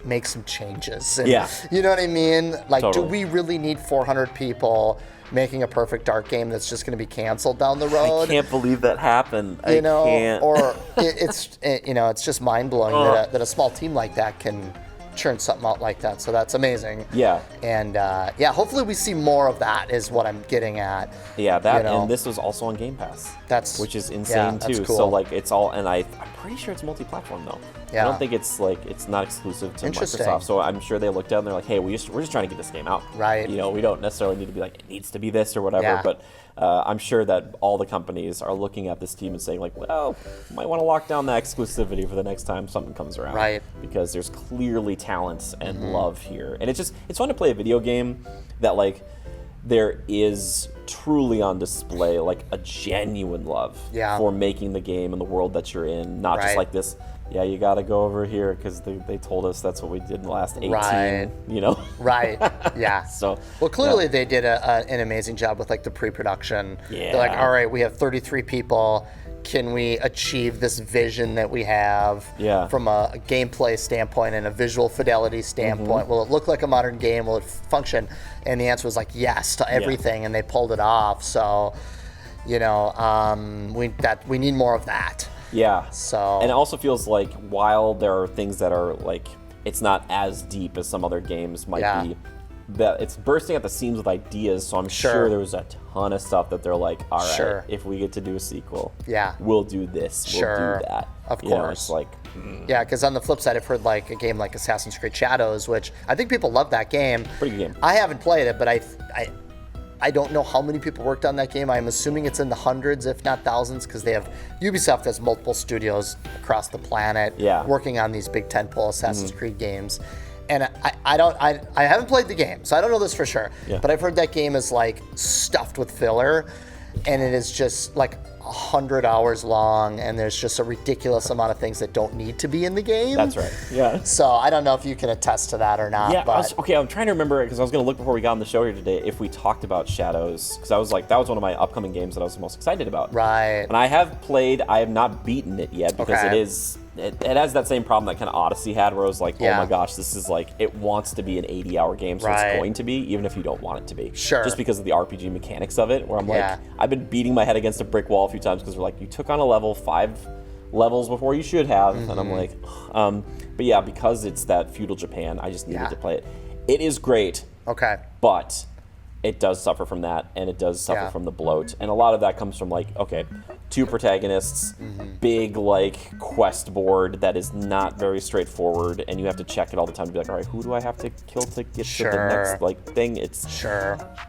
make some changes. And, Yeah. You know what I mean? Like, Totally. do we really need 400 people making a perfect dark game that's just going to be canceled down the road? I can't believe that happened. I can't. Or it's just mind blowing that a small team like that can churn something out like that. So that's amazing. Yeah. And hopefully we see more of that is what I'm getting at. Yeah, and this was also on Game Pass. Which is insane that's too. cool. So like it's all, and I'm pretty sure it's multi-platform though. Yeah. I don't think it's not exclusive to Interesting. Microsoft. So I'm sure they looked at it and they're like, hey, we're just trying to get this game out. Right. We don't necessarily need to be like, it needs to be this or whatever. Yeah. But I'm sure that all the companies are looking at this team and saying like, well, might want to lock down that exclusivity for the next time something comes around. Right. Because there's clearly talent and love here. And it's fun to play a video game that like there is truly on display like a genuine love for making the game and the world that you're in, not just like this, you got to go over here because they told us that's what we did in the last 18, Right, yeah. So, well, clearly they did an amazing job with like the pre-production. Yeah. They're like, all right, we have 33 people. Can we achieve this vision that we have from a gameplay standpoint and a visual fidelity standpoint? Will it look like a modern game? Will it function? And the answer was like yes to everything, and they pulled it off. So, we need more of that. Yeah. So, and it also feels like while there are things that are like it's not as deep as some other games might be, that it's bursting at the seams with ideas. So I'm sure there was a ton of stuff that they're like, all right, if we get to do a sequel, we'll do this, we'll do that. Of course. It's like, yeah, because on the flip side, I've heard like a game like Assassin's Creed Shadows, which I think people love that game. Pretty good game. I haven't played it, but I don't know how many people worked on that game. I'm assuming it's in the hundreds, if not thousands, because Ubisoft has multiple studios across the planet working on these big tentpole Assassin's Creed games. And I haven't played the game, so I don't know this for sure. Yeah. But I've heard that game is like stuffed with filler, and it is just like 100 hours long, and there's just a ridiculous amount of things that don't need to be in the game. That's right. Yeah. So I don't know if you can attest to that or not. Yeah. But I'm trying to remember because I was going to look before we got on the show here today if we talked about Shadows, because I was like, that was one of my upcoming games that I was the most excited about. Right. And I have not beaten it yet because it has that same problem that kind of Odyssey had, where I was like, oh my gosh, this is like, it wants to be an 80-hour game, so it's going to be, even if you don't want it to be. Sure. Just because of the RPG mechanics of it, where I'm like, I've been beating my head against a brick wall a few times because we're like, you took on a level 5 levels before you should have, and I'm like, but yeah, because it's that feudal Japan, I just needed to play it. It is great. Okay. But it does suffer from that, and it does suffer from the bloat. And a lot of that comes from like, okay, 2 protagonists, big like quest board that is not very straightforward, and you have to check it all the time to be like, all right, who do I have to kill to get to the next like thing? It's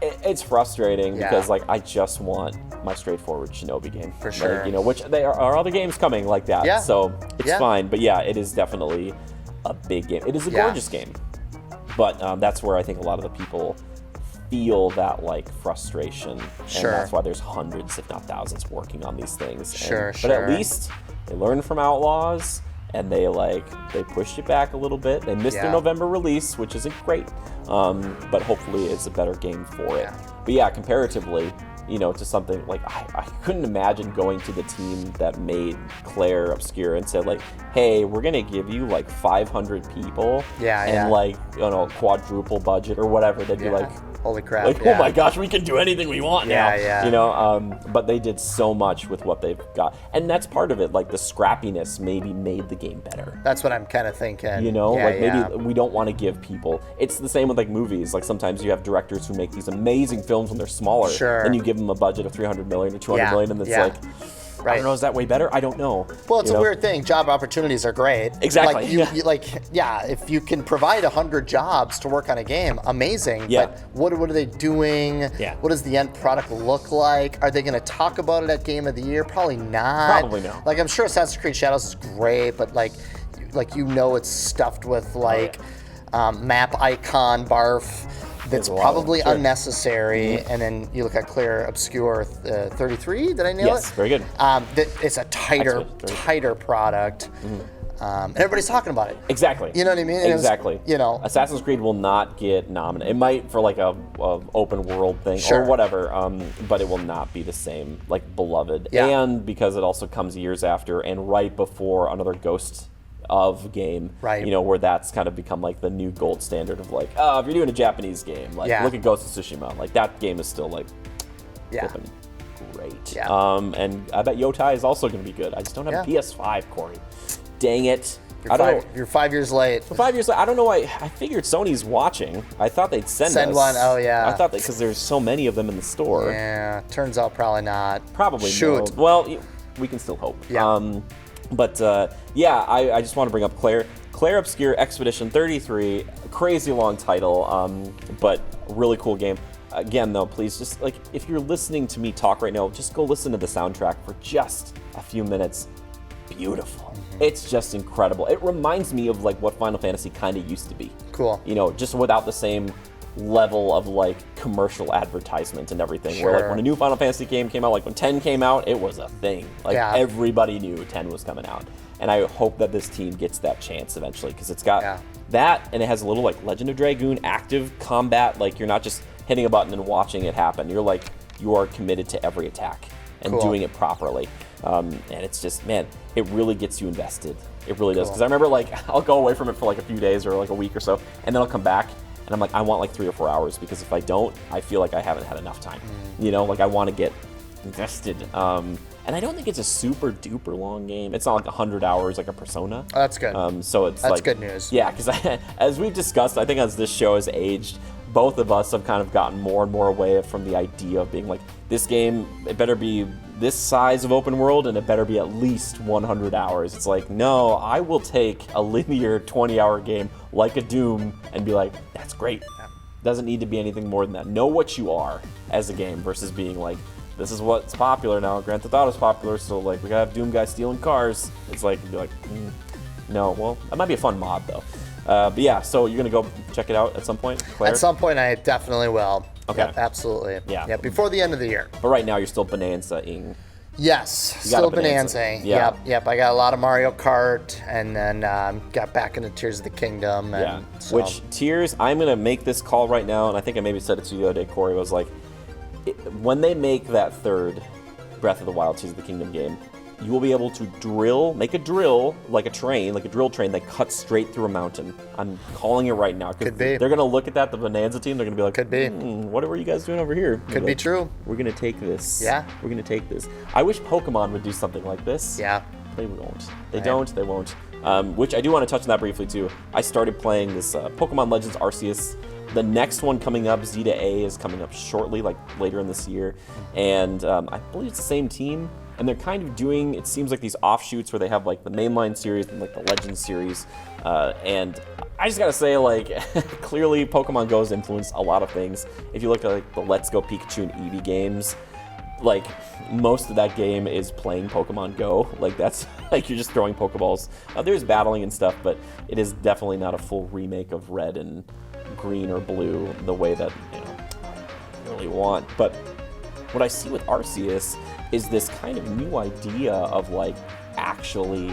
it's frustrating because like I just want my straightforward Shinobi game for sure. Like, which there are other games coming like that. Yeah. So it's fine, but yeah, it is definitely a big game. It is a gorgeous game, but that's where I think a lot of the people feel that like frustration, and that's why there's hundreds, if not thousands, working on these things. But at least they learned from Outlaws, and they pushed it back a little bit. They missed their November release, which isn't great, but hopefully it's a better game for it. But yeah, comparatively, to something like I couldn't imagine going to the team that made Claire Obscure and said like, hey, we're gonna give you like 500 people and like quadruple budget or whatever. They'd be like, Holy crap! Like, oh my gosh, we can do anything we want now. Yeah. You know, but they did so much with what they've got, and that's part of it. Like the scrappiness maybe made the game better. That's what I'm kind of thinking. You know, maybe we don't want to give people. It's the same with like movies. Like sometimes you have directors who make these amazing films when they're smaller, and you give them a budget of 300 million or 200 million, and it's like. I don't know. Is that way better? I don't know. Well, it's a weird thing. Job opportunities are great. Exactly. If you can provide 100 jobs to work on a game, amazing. Yeah. But what are they doing? Yeah. What does the end product look like? Are they going to talk about it at Game of the Year? Probably not. Probably no. Like I'm sure Assassin's Creed Shadows is great, but it's stuffed with map icon barf. That's probably unnecessary. And then you look at Clear Obscure 33. Did I nail it? Yes, very good. It's a tighter product. And everybody's talking about it. Exactly. You know what I mean? Exactly. Assassin's Creed will not get nominated. It might for like a open world thing or whatever, but it will not be the same like beloved. Yeah. And because it also comes years after and right before another Ghost of game, right? Where that's kind of become like the new gold standard of like, oh, if you're doing a Japanese game, like look at Ghost of Tsushima, like that game is still like flipping great. Yeah. And I bet Yotai is also going to be good. I just don't have a PS5, Corey. Dang it. You're 5 years late. 5 years late. I don't know why. I figured Sony's watching. I thought they'd send us one. Oh yeah. I thought that because there's so many of them in the store. Yeah. Turns out probably not. Probably Shoot. No. Well, we can still hope. Yeah. But I just want to bring up Claire Obscure Expedition 33, crazy long title, but really cool game. Again, though, please just like if you're listening to me talk right now, just go listen to the soundtrack for just a few minutes. Beautiful. It's just incredible. It reminds me of like what Final Fantasy kind of used to be. Cool. Just without the same level of like commercial advertisement and everything. Where like when a new Final Fantasy game came out, like when 10 came out, it was a thing. Like everybody knew 10 was coming out. And I hope that this team gets that chance eventually because it's got that and it has a little like Legend of Dragoon active combat. Like you're not just hitting a button and watching it happen. You're like, you are committed to every attack and doing it properly. And it's just, man, it really gets you invested. It really does. Because I remember like, I'll go away from it for like a few days or like a week or so, and then I'll come back and I'm like, I want like 3 or 4 hours because if I don't, I feel like I haven't had enough time. Like I want to get invested. And I don't think it's a super duper long game. It's not like 100 hours like a Persona. Oh, that's good. So it's that's good news. Yeah, because as we've discussed, I think as this show has aged, both of us have kind of gotten more and more away from the idea of being like, this game, it better be this size of open world and it better be at least 100 hours. It's like, no, I will take a linear 20-hour game like a Doom and be like, that's great. Doesn't need to be anything more than that. Know what you are as a game versus being like, this is what's popular now. Grand Theft Auto's popular, so like we gotta have Doom guys stealing cars. It's like, you'd be like, no, well, that might be a fun mod though. But yeah, so you're gonna go check it out at some point, Claire? At some point, I definitely will. Okay. Yep, absolutely. Yeah. Before the end of the year. But right now, you're still Bonanza-ing. Yes, still Bonanza. Yeah. Yep. I got a lot of Mario Kart, and then got back into Tears of the Kingdom. And so. Which Tears, I'm gonna make this call right now, and I think I maybe said it to you the other day, Corey. Was like, when they make that third Breath of the Wild Tears of the Kingdom game, you will be able to make a drill, like a drill train that cuts straight through a mountain. I'm calling it right now. Could be. They're going to look at that, the Bonanza team, they're going to be like, could be. What were you guys doing over here? Could be true. We're going to take this. Yeah. We're going to take this. I wish Pokemon would do something like this. Yeah. They won't. They don't. They won't. Which I do want to touch on that briefly, too. I started playing this Pokemon Legends Arceus. The next one coming up, Zeta A, is coming up shortly, like later in this year. And I believe it's the same team. And they're kind of doing, it seems like these offshoots where they have like the mainline series and like the Legends series. And I just gotta say, like, clearly Pokemon Go's influenced a lot of things. If you look at like the Let's Go Pikachu and Eevee games, like most of that game is playing Pokemon Go. Like that's like you're just throwing Pokeballs. There's battling and stuff, but it is definitely not a full remake of Red and Green or Blue the way that I really want. But what I see with Arceus is this kind of new idea of like actually,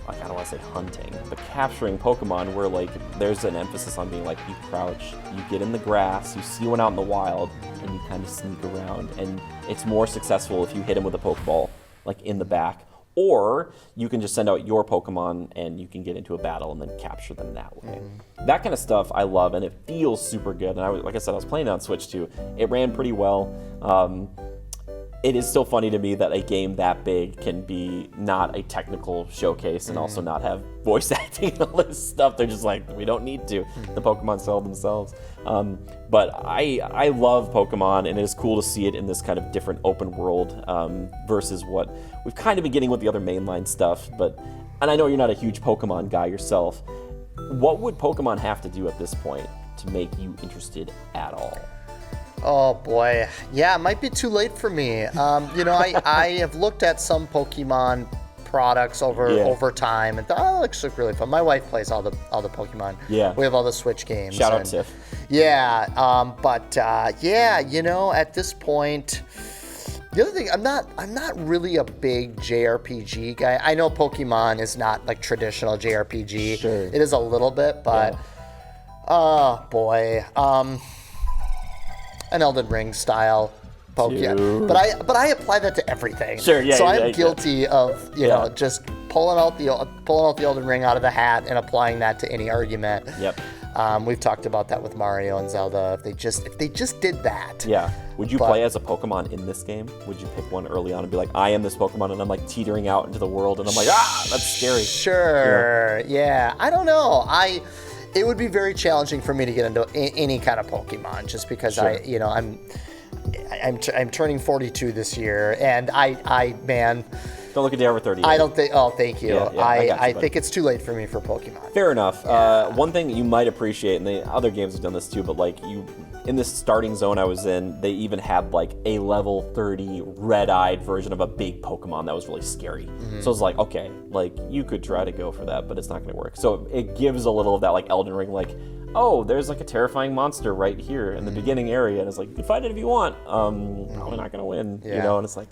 like I don't want to say hunting, but capturing Pokemon where like there's an emphasis on being like you crouch, you get in the grass, you see one out in the wild, and you kind of sneak around. And it's more successful if you hit him with a Pokeball like in the back, Or you can just send out your Pokemon and you can get into a battle and then capture them that way. That kind of stuff I love, and it feels super good. And like I said, I was playing it on Switch too. It ran pretty well. It is still funny to me that a game that big can be not a technical showcase and also not have voice acting and all this stuff. They're just like, we don't need to. The Pokemon sell themselves. But I love Pokemon, and it is cool to see it in this kind of different open world versus what we've kind of been getting with the other mainline stuff. And I know you're not a huge Pokemon guy yourself. What would Pokemon have to do at this point to make you interested at all? Oh boy, yeah, it might be too late for me. I have looked at some Pokemon products over time and thought, oh, it looks really fun. My wife plays all the Pokemon. Yeah, we have all the Switch games. Shout out Tiff. Yeah, at this point, the other thing, I'm not really a big JRPG guy. I know Pokemon is not like traditional JRPG. Sure. It is a little bit, but oh boy. An Elden Ring style Pokemon, but I apply that to everything. Sure, yeah. So I'm guilty of just pulling out the Elden Ring out of the hat and applying that to any argument. Yep. We've talked about that with Mario and Zelda. If they just did that. Yeah. Would you play as a Pokemon in this game? Would you pick one early on and be like, I am this Pokemon, and I'm like teetering out into the world, and I'm like, that's scary. Sure. Yeah. I don't know. It would be very challenging for me to get into any kind of Pokemon, just because I'm turning 42 this year, and man. Don't look a day over 30. I don't think. Oh, thank you. Yeah, I think it's too late for me for Pokemon. Fair enough. Yeah. One thing you might appreciate, and the other games have done this too, but like in this starting zone I was in, they even had like a level 30 red-eyed version of a big Pokemon that was really scary. So it's like, okay, like you could try to go for that, but it's not going to work. So it gives a little of that like Elden Ring, like, oh, there's like a terrifying monster right here in the beginning area, and it's like, you can fight it if you want. Probably not going to win, and it's like,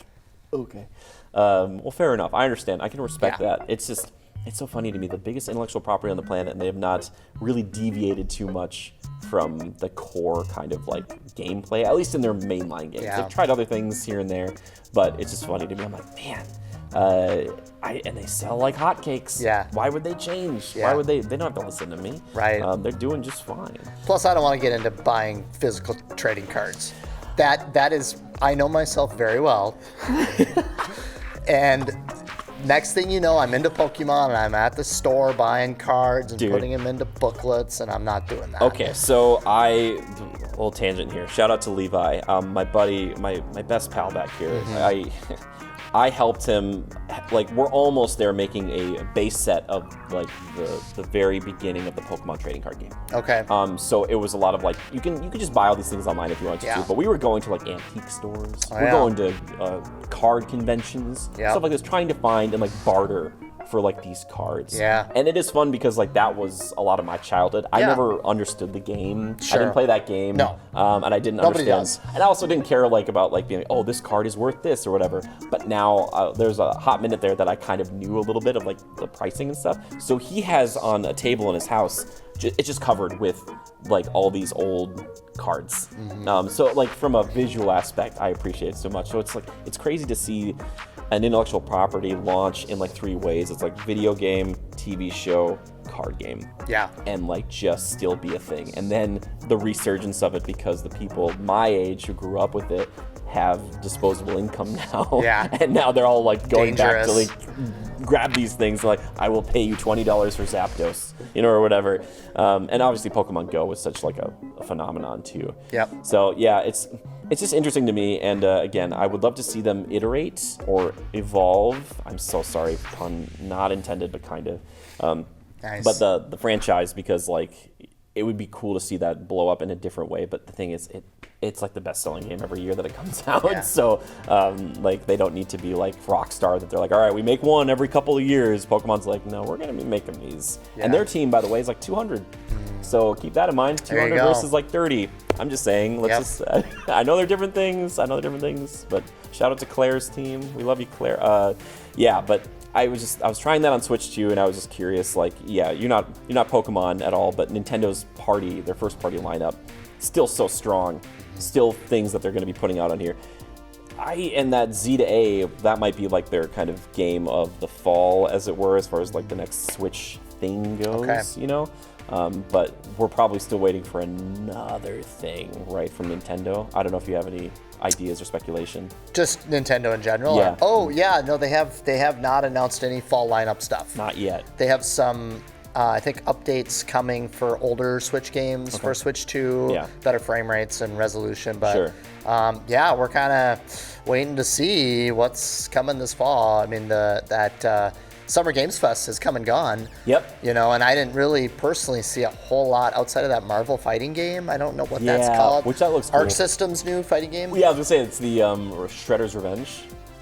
okay. Well, fair enough. I understand. I can respect that. It's so funny to me. The biggest intellectual property on the planet, and they have not really deviated too much from the core kind of like gameplay, at least in their mainline games. They've tried other things here and there, but it's just funny to me. I'm like, man, and they sell like hotcakes. Yeah. Why would they change? Why would they? They don't have to listen to me. Right. They're doing just fine. Plus, I don't want to get into buying physical trading cards. That is, I know myself very well. And next thing you know, I'm into Pokemon, and I'm at the store buying cards and putting them into booklets, and I'm not doing that. Okay, so a little tangent here. Shout out to Levi, my buddy, my best pal back here. I helped him, like, we're almost there making a base set of, like, the very beginning of the Pokemon trading card game. Okay. So it was a lot of, like, you can just buy all these things online if you want to, but we were going to, like, antique stores. We're going to card conventions, stuff like this, trying to find and, like, barter for like these cards. Yeah. And it is fun because like that was a lot of my childhood. I never understood the game. I didn't play that game. No. And I didn't Nobody understand. does. And I also didn't care like about like being like, oh, this card is worth this or whatever. But now there's a hot minute there that I kind of knew a little bit of like the pricing and stuff. So he has on a table in his house, it's just covered with like all these old cards. So like from a visual aspect, I appreciate it so much. So it's like, it's crazy to see an intellectual property launch in like 3 ways. It's like video game, TV show, card game. Yeah. And like just still be a thing. And then the resurgence of it because the people my age who grew up with it have disposable income now. Yeah. And now they're all like going Dangerous. back to like grab these things like I will pay you $20 for Zapdos, or whatever. And obviously Pokemon Go was such like a phenomenon too. Yep. So yeah, it's just interesting to me, and again, I would love to see them iterate or evolve. I'm so sorry, pun not intended, but kind of. Nice. But the franchise, because like it would be cool to see that blow up in a different way. But the thing is, it's like the best-selling game every year that it comes out. Yeah. So like they don't need to be like Rockstar that they're like, all right, we make one every couple of years. Pokemon's like, no, we're gonna be making these. Yeah. And their team, by the way, is like 200. So keep that in mind. 200 versus like 30. I'm just saying. Let's just. I know they're different things. But shout out to Claire's team. We love you, Claire. Yeah, but I was trying that on Switch too, and I was just curious. Like, yeah, you're not Pokemon at all, but Nintendo's their first party lineup, still so strong. Still things that they're going to be putting out on here. And that Z to A, that might be like their kind of game of the fall, as it were, as far as like the next Switch thing goes, you know? But we're probably still waiting for another thing, right, from Nintendo. I don't know if you have any ideas or speculation. Just Nintendo in general? Yeah. Oh, yeah. No, they have not announced any fall lineup stuff. Not yet. They have some, I think, updates coming for older Switch games for Switch 2, better frame rates and resolution. But yeah, we're kind of waiting to see what's coming this fall. I mean, that Summer Games Fest has come and gone. Yep. You know, and I didn't really personally see a whole lot outside of that Marvel fighting game. I don't know what that's called. Which that looks cool. Arc System's new fighting game. Yeah, I was gonna say it's the Shredder's Revenge.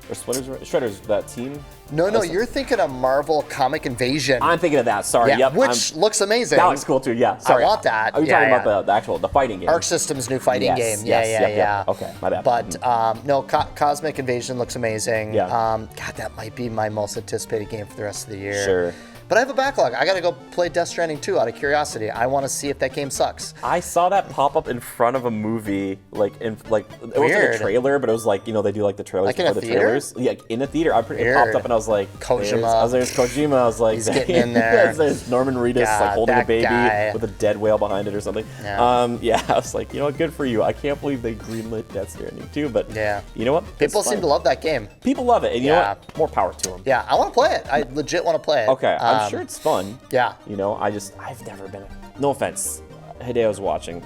Or Splinter's Revenge? Shredder's, that team? No, you're thinking of Marvel Comic Invasion. I'm thinking of that, sorry. Yeah, which looks amazing. That looks cool too, yeah. Sorry. I want that. Are you talking about the fighting game? Arc System's new fighting game. Yeah. Okay, my bad. But no, Cosmic Invasion looks amazing. Yeah. God, that might be my most anticipated game for the rest of the year. Sure. But I have a backlog. I got to go play Death Stranding 2 out of curiosity. I want to see if that game sucks. I saw that pop up in front of a movie, it wasn't a trailer, but it was like, you know, they do like the trailers like before in a the theater? trailers. Yeah, in a theater. It popped up and I was like, Kojima. There's Kojima. I was like, he's getting in there. There's Norman Reedus like holding a baby guy. with a dead whale behind it or something. Yeah. I was like, you know what, good for you. I can't believe they greenlit Death Stranding 2, but you know what? People seem to love that game. People love it, and you know what? More power to them. Yeah, I want to play it. I legit want to play it. Okay, I'm sure it's fun. Yeah. You know, I've never been. No offense, Hideo's watching.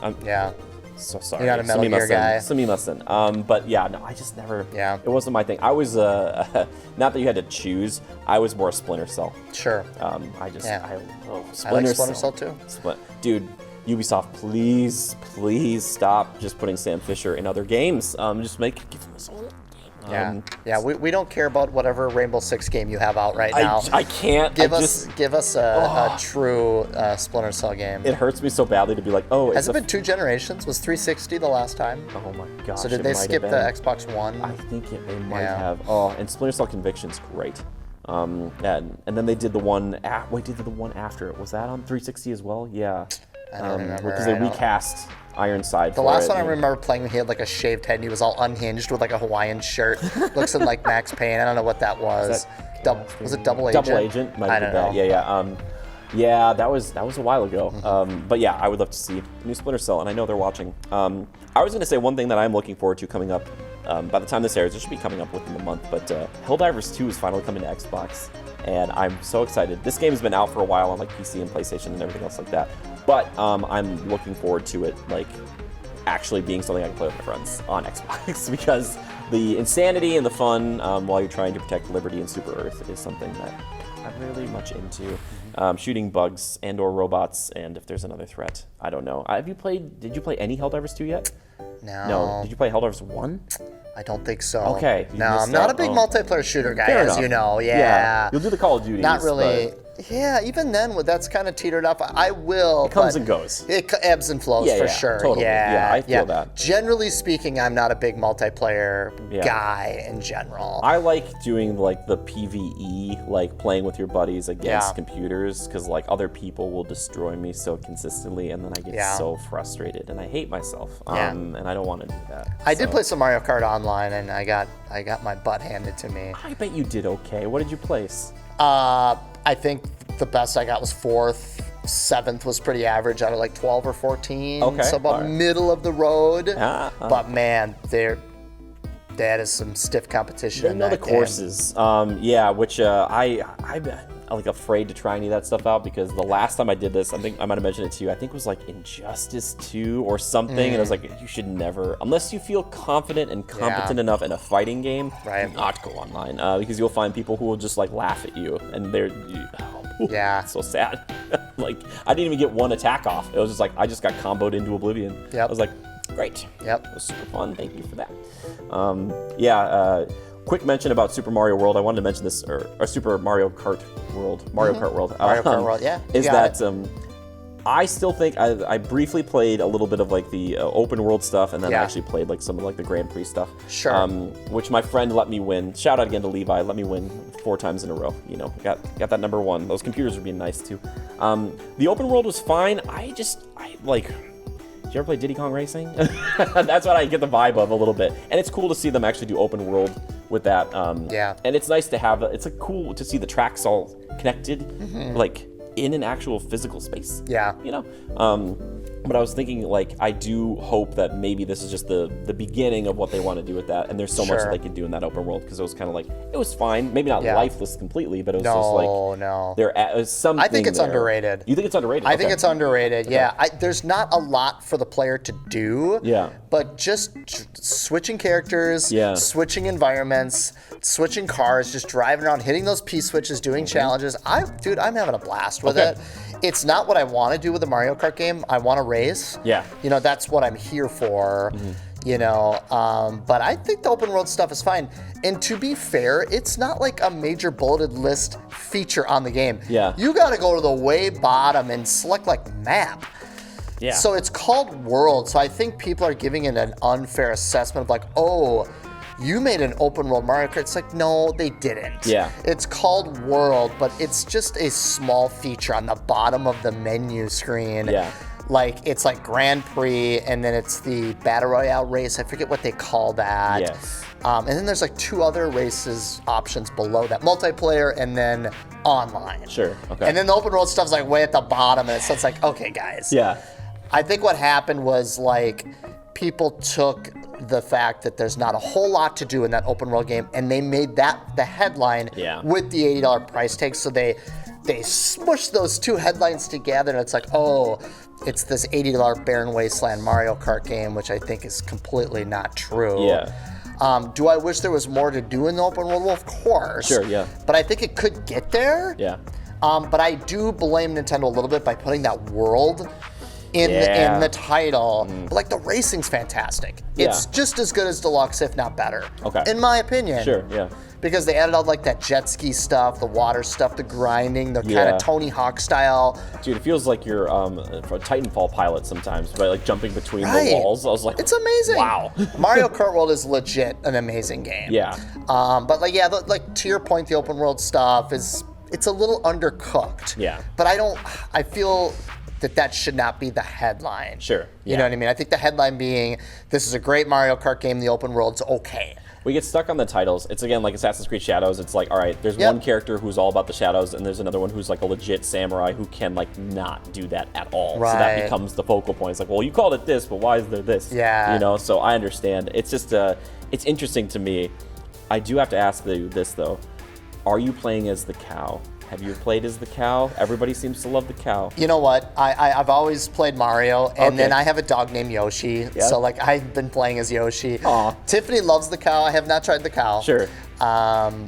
So sorry. You're not a Metal Gear guy. Sumimasen. But yeah, no, I just never. Yeah. It wasn't my thing. I was not that you had to choose. I was more a Splinter Cell. Sure. I love Splinter I like Splinter Cell too. Dude, Ubisoft, please stop just putting Sam Fisher in other games. Just give him his own. We don't care about whatever Rainbow Six game you have out right now. I can't. Give us a true Splinter Cell game. It hurts me so badly to be like, oh, has it been 2 generations? Was 360 the last time? Oh my gosh. So did they skip the Xbox One? I think they might have. Oh, and Splinter Cell Conviction's great. And then they did the one. They did the one after it. Was that on 360 as well? Yeah. I don't remember. Because they recast Ironside. The last one I remember playing, he had like a shaved head and he was all unhinged with like a Hawaiian shirt. Looks like Max Payne. I don't know what that was. Was it Double Agent? Double Agent. I don't know. Yeah, that was a while ago. But yeah, I would love to see a new Splinter Cell, and I know they're watching. I was going to say one thing that I'm looking forward to coming up. By the time this airs, it should be coming up within a month. But Helldivers 2 is finally coming to Xbox, and I'm so excited. This game has been out for a while on like PC and PlayStation and everything else like that. But I'm looking forward to it, like actually being something I can play with my friends on Xbox because the insanity and the fun while you're trying to protect Liberty and Super Earth is something that I'm really much into. Shooting bugs and/or robots, and if there's another threat, I don't know. Did you play any Helldivers 2 yet? No. Did you play Helldivers 1? I don't think so. Okay. No, I'm not a big multiplayer shooter guy, as you know. Yeah. You'll do the Call of Duty. Not really. Yeah, even then, that's kind of teetered up. I will. It comes and goes. It ebbs and flows for sure. Totally. Yeah, I feel that. Generally speaking, I'm not a big multiplayer guy in general. I like doing like the PvE, like playing with your buddies against computers, because like other people will destroy me so consistently, and then I get so frustrated, and I hate myself. And I don't want to do that. I did play some Mario Kart online, and I got my butt handed to me. I bet you did okay. What did you place? I think the best I got was 4th. 7th was pretty average out of like 12 or 14. Okay. So about middle of the road. But man, that is some stiff competition. They know the courses. Which I'm like afraid to try any of that stuff out because the last time I did this, I think I might have mentioned it to you. I think it was like Injustice 2 or something, and I was like, you should never, unless you feel confident and competent enough in a fighting game, not go online because you'll find people who will just like laugh at you, and it's so sad. Like I didn't even get one attack off. It was just like I just got comboed into oblivion. I was like, great. It was super fun. Thank you for that. Quick mention about Super Mario World. I wanted to mention this, or Super Mario Kart World. Mario Kart World. Mario Kart World, is that I still think I briefly played a little bit of like the open world stuff, and then I actually played like some of like the Grand Prix stuff. Sure. Which my friend let me win. Shout out again to Levi. Let me win 4 times in a row. You know, got that number 1. Those computers were being nice too. The open world was fine. Did you ever play Diddy Kong Racing? That's what I get the vibe of a little bit. And it's cool to see them actually do open world with that. Yeah. And it's nice to have, it's like cool to see the tracks all connected, like in an actual physical space. Yeah. You know? But I was thinking, like, I do hope that maybe this is just the beginning of what they want to do with that, and there's so much that they could do in that open world, because it was kind of like, it was fine, maybe not lifeless completely, but it was just like, there was something. I think it's there. underrated. You think it's underrated? I think it's underrated. Okay. Yeah, there's not a lot for the player to do. Yeah. But just switching characters, switching environments, switching cars, just driving around, hitting those P switches, doing challenges. Dude, I'm having a blast with it. It's not what I want to do with a Mario Kart game. I want to race. Yeah. You know, that's what I'm here for. You know, but I think the open world stuff is fine. And to be fair, it's not like a major bulleted list feature on the game. Yeah. You got to go to the way bottom and select like map. Yeah. So it's called World. So I think people are giving it an unfair assessment of like, oh, you made an open world Mario Kart. It's like, no, they didn't. Yeah. It's called World, but it's just a small feature on the bottom of the menu screen. Yeah. Like, it's like Grand Prix, and then it's the Battle Royale race. I forget what they call that. Yes. And then there's like 2 other races options below that. Multiplayer and then online. Sure, okay. And then the open world stuff's like way at the bottom, and it's like, okay, guys. Yeah. I think what happened was like people took the fact that there's not a whole lot to do in that open world game, and they made that the headline with the $80 price tag. So they smushed those 2 headlines together, and it's like, oh, it's this $80 Barren Wasteland Mario Kart game, which I think is completely not true. Yeah. Do I wish there was more to do in the open world? Well, of course. Sure, yeah. But I think it could get there. Yeah. But I do blame Nintendo a little bit by putting that world in the title. But like, the racing's fantastic. It's just as good as Deluxe, if not better. Okay. In my opinion. Sure, yeah. Because they added all like that jet ski stuff, the water stuff, the grinding, the kind of Tony Hawk style. Dude, it feels like you're a Titanfall pilot sometimes, by like jumping between the walls. I was like, it's amazing. Wow. Mario Kart World is legit an amazing game. Yeah. But like, like to your point, the open world stuff it's a little undercooked. Yeah. But I feel that should not be the headline. Sure. You know what I mean? I think the headline being, this is a great Mario Kart game, the open world's okay. We get stuck on the titles. It's again like Assassin's Creed Shadows. It's like, all right, there's one character who's all about the shadows, and there's another one who's like a legit samurai who can like not do that at all. Right. So that becomes the focal point. It's like, well, you called it this, but why is there this? Yeah. You know, so I understand. It's just, it's interesting to me. I do have to ask you this though. Are you playing as the cow? Have you played as the cow? Everybody seems to love the cow. You know what? I've always played Mario, and then I have a dog named Yoshi. Yeah. So like, I've been playing as Yoshi. Aw. Tiffany loves the cow. I have not tried the cow. Sure. Yeah. In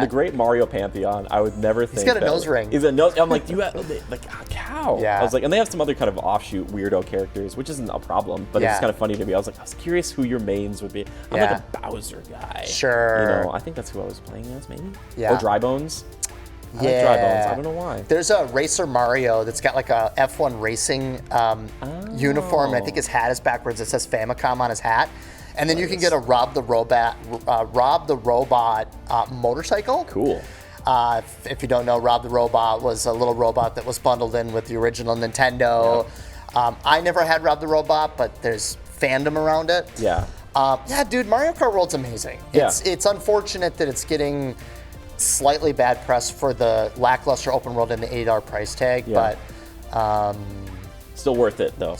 the great Mario pantheon, I would never think He's got a nose ring. He's a nose. I'm like, you have like a cow. Yeah. I was like, and they have some other kind of offshoot weirdo characters, which isn't a problem, but it's kind of funny to me. I was curious who your mains would be. I'm like a Bowser guy. Sure. You know, I think that's who I was playing as, maybe. Yeah. Or Dry Bones. I like Dry Bones. I don't know why. There's a Racer Mario that's got like a F1 racing uniform. And I think his hat is backwards. It says Famicom on his hat. And then you can get a Rob the Robot motorcycle. Cool. If you don't know, Rob the Robot was a little robot that was bundled in with the original Nintendo. Yep. I never had Rob the Robot, but there's fandom around it. Yeah. Dude, Mario Kart World's amazing. It's unfortunate that it's getting slightly bad press for the lackluster open world and the $80 price tag, but still worth it though.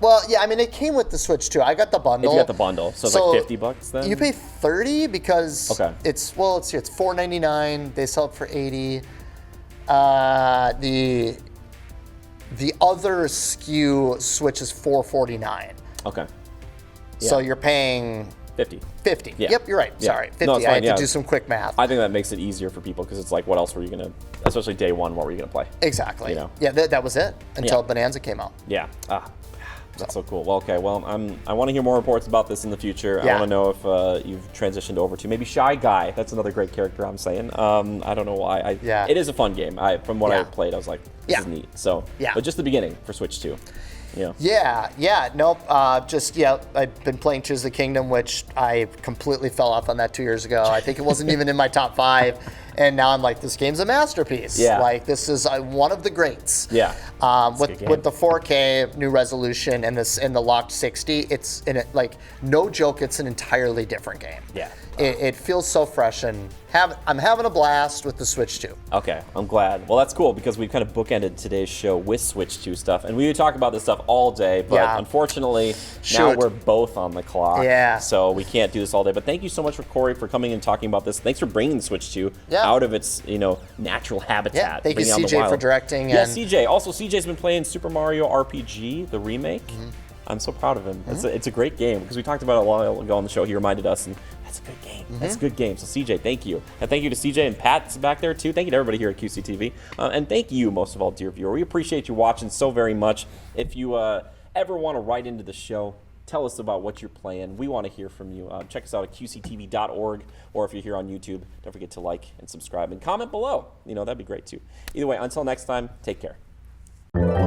Well, yeah, I mean, it came with the Switch too. I got the bundle. If you got the bundle, so it's like $50 then. You pay $30 because it's $4.99. They sell it for $80. The other SKU Switch is $4.49. Okay. So you're paying $50. Yeah. Yep, you're right. Yeah. Sorry, $50. No, it's I fine, had to do some quick math. I think that makes it easier for people because it's like, what else were you gonna, especially day one, what were you gonna play? Exactly. You know? Yeah, that was it until Bananza came out. Yeah. That's so cool. Well, okay. Well, I want to hear more reports about this in the future. Yeah. I want to know if you've transitioned over to maybe Shy Guy. That's another great character. I'm saying. I don't know why. It is a fun game. From what I played, I was like, this is neat. So, but just the beginning for Switch 2. Nope. I've been playing Tears of the Kingdom, which I completely fell off on that 2 years ago. I think it wasn't even in my top 5. And now I'm like, this game's a masterpiece. Yeah. Like, this is one of the greats. Yeah. With the 4K new resolution and the locked 60, it's like, no joke, it's an entirely different game. Yeah. It feels so fresh, and I'm having a blast with the Switch 2. Okay, I'm glad. Well, that's cool because we've kind of bookended today's show with Switch 2 stuff, and we would talk about this stuff all day, but unfortunately, now we're both on the clock, so we can't do this all day. But thank you so much for Corey for coming and talking about this. Thanks for bringing the Switch 2 out of its natural habitat. Yeah, thank you, CJ, for directing. Yeah, CJ. Also, CJ's been playing Super Mario RPG, the remake. I'm so proud of him. It's a great game because we talked about it a while ago on the show. He reminded us, and that's a good game. That's a good game. So CJ, thank you. And thank you to CJ and Pat's back there too. Thank you to everybody here at QCTV. And thank you, most of all, dear viewer. We appreciate you watching so very much. If you ever want to write into the show, tell us about what you're playing. We want to hear from you. Check us out at qctv.org, or if you're here on YouTube, don't forget to like and subscribe and comment below. That'd be great too. Either way, until next time, take care.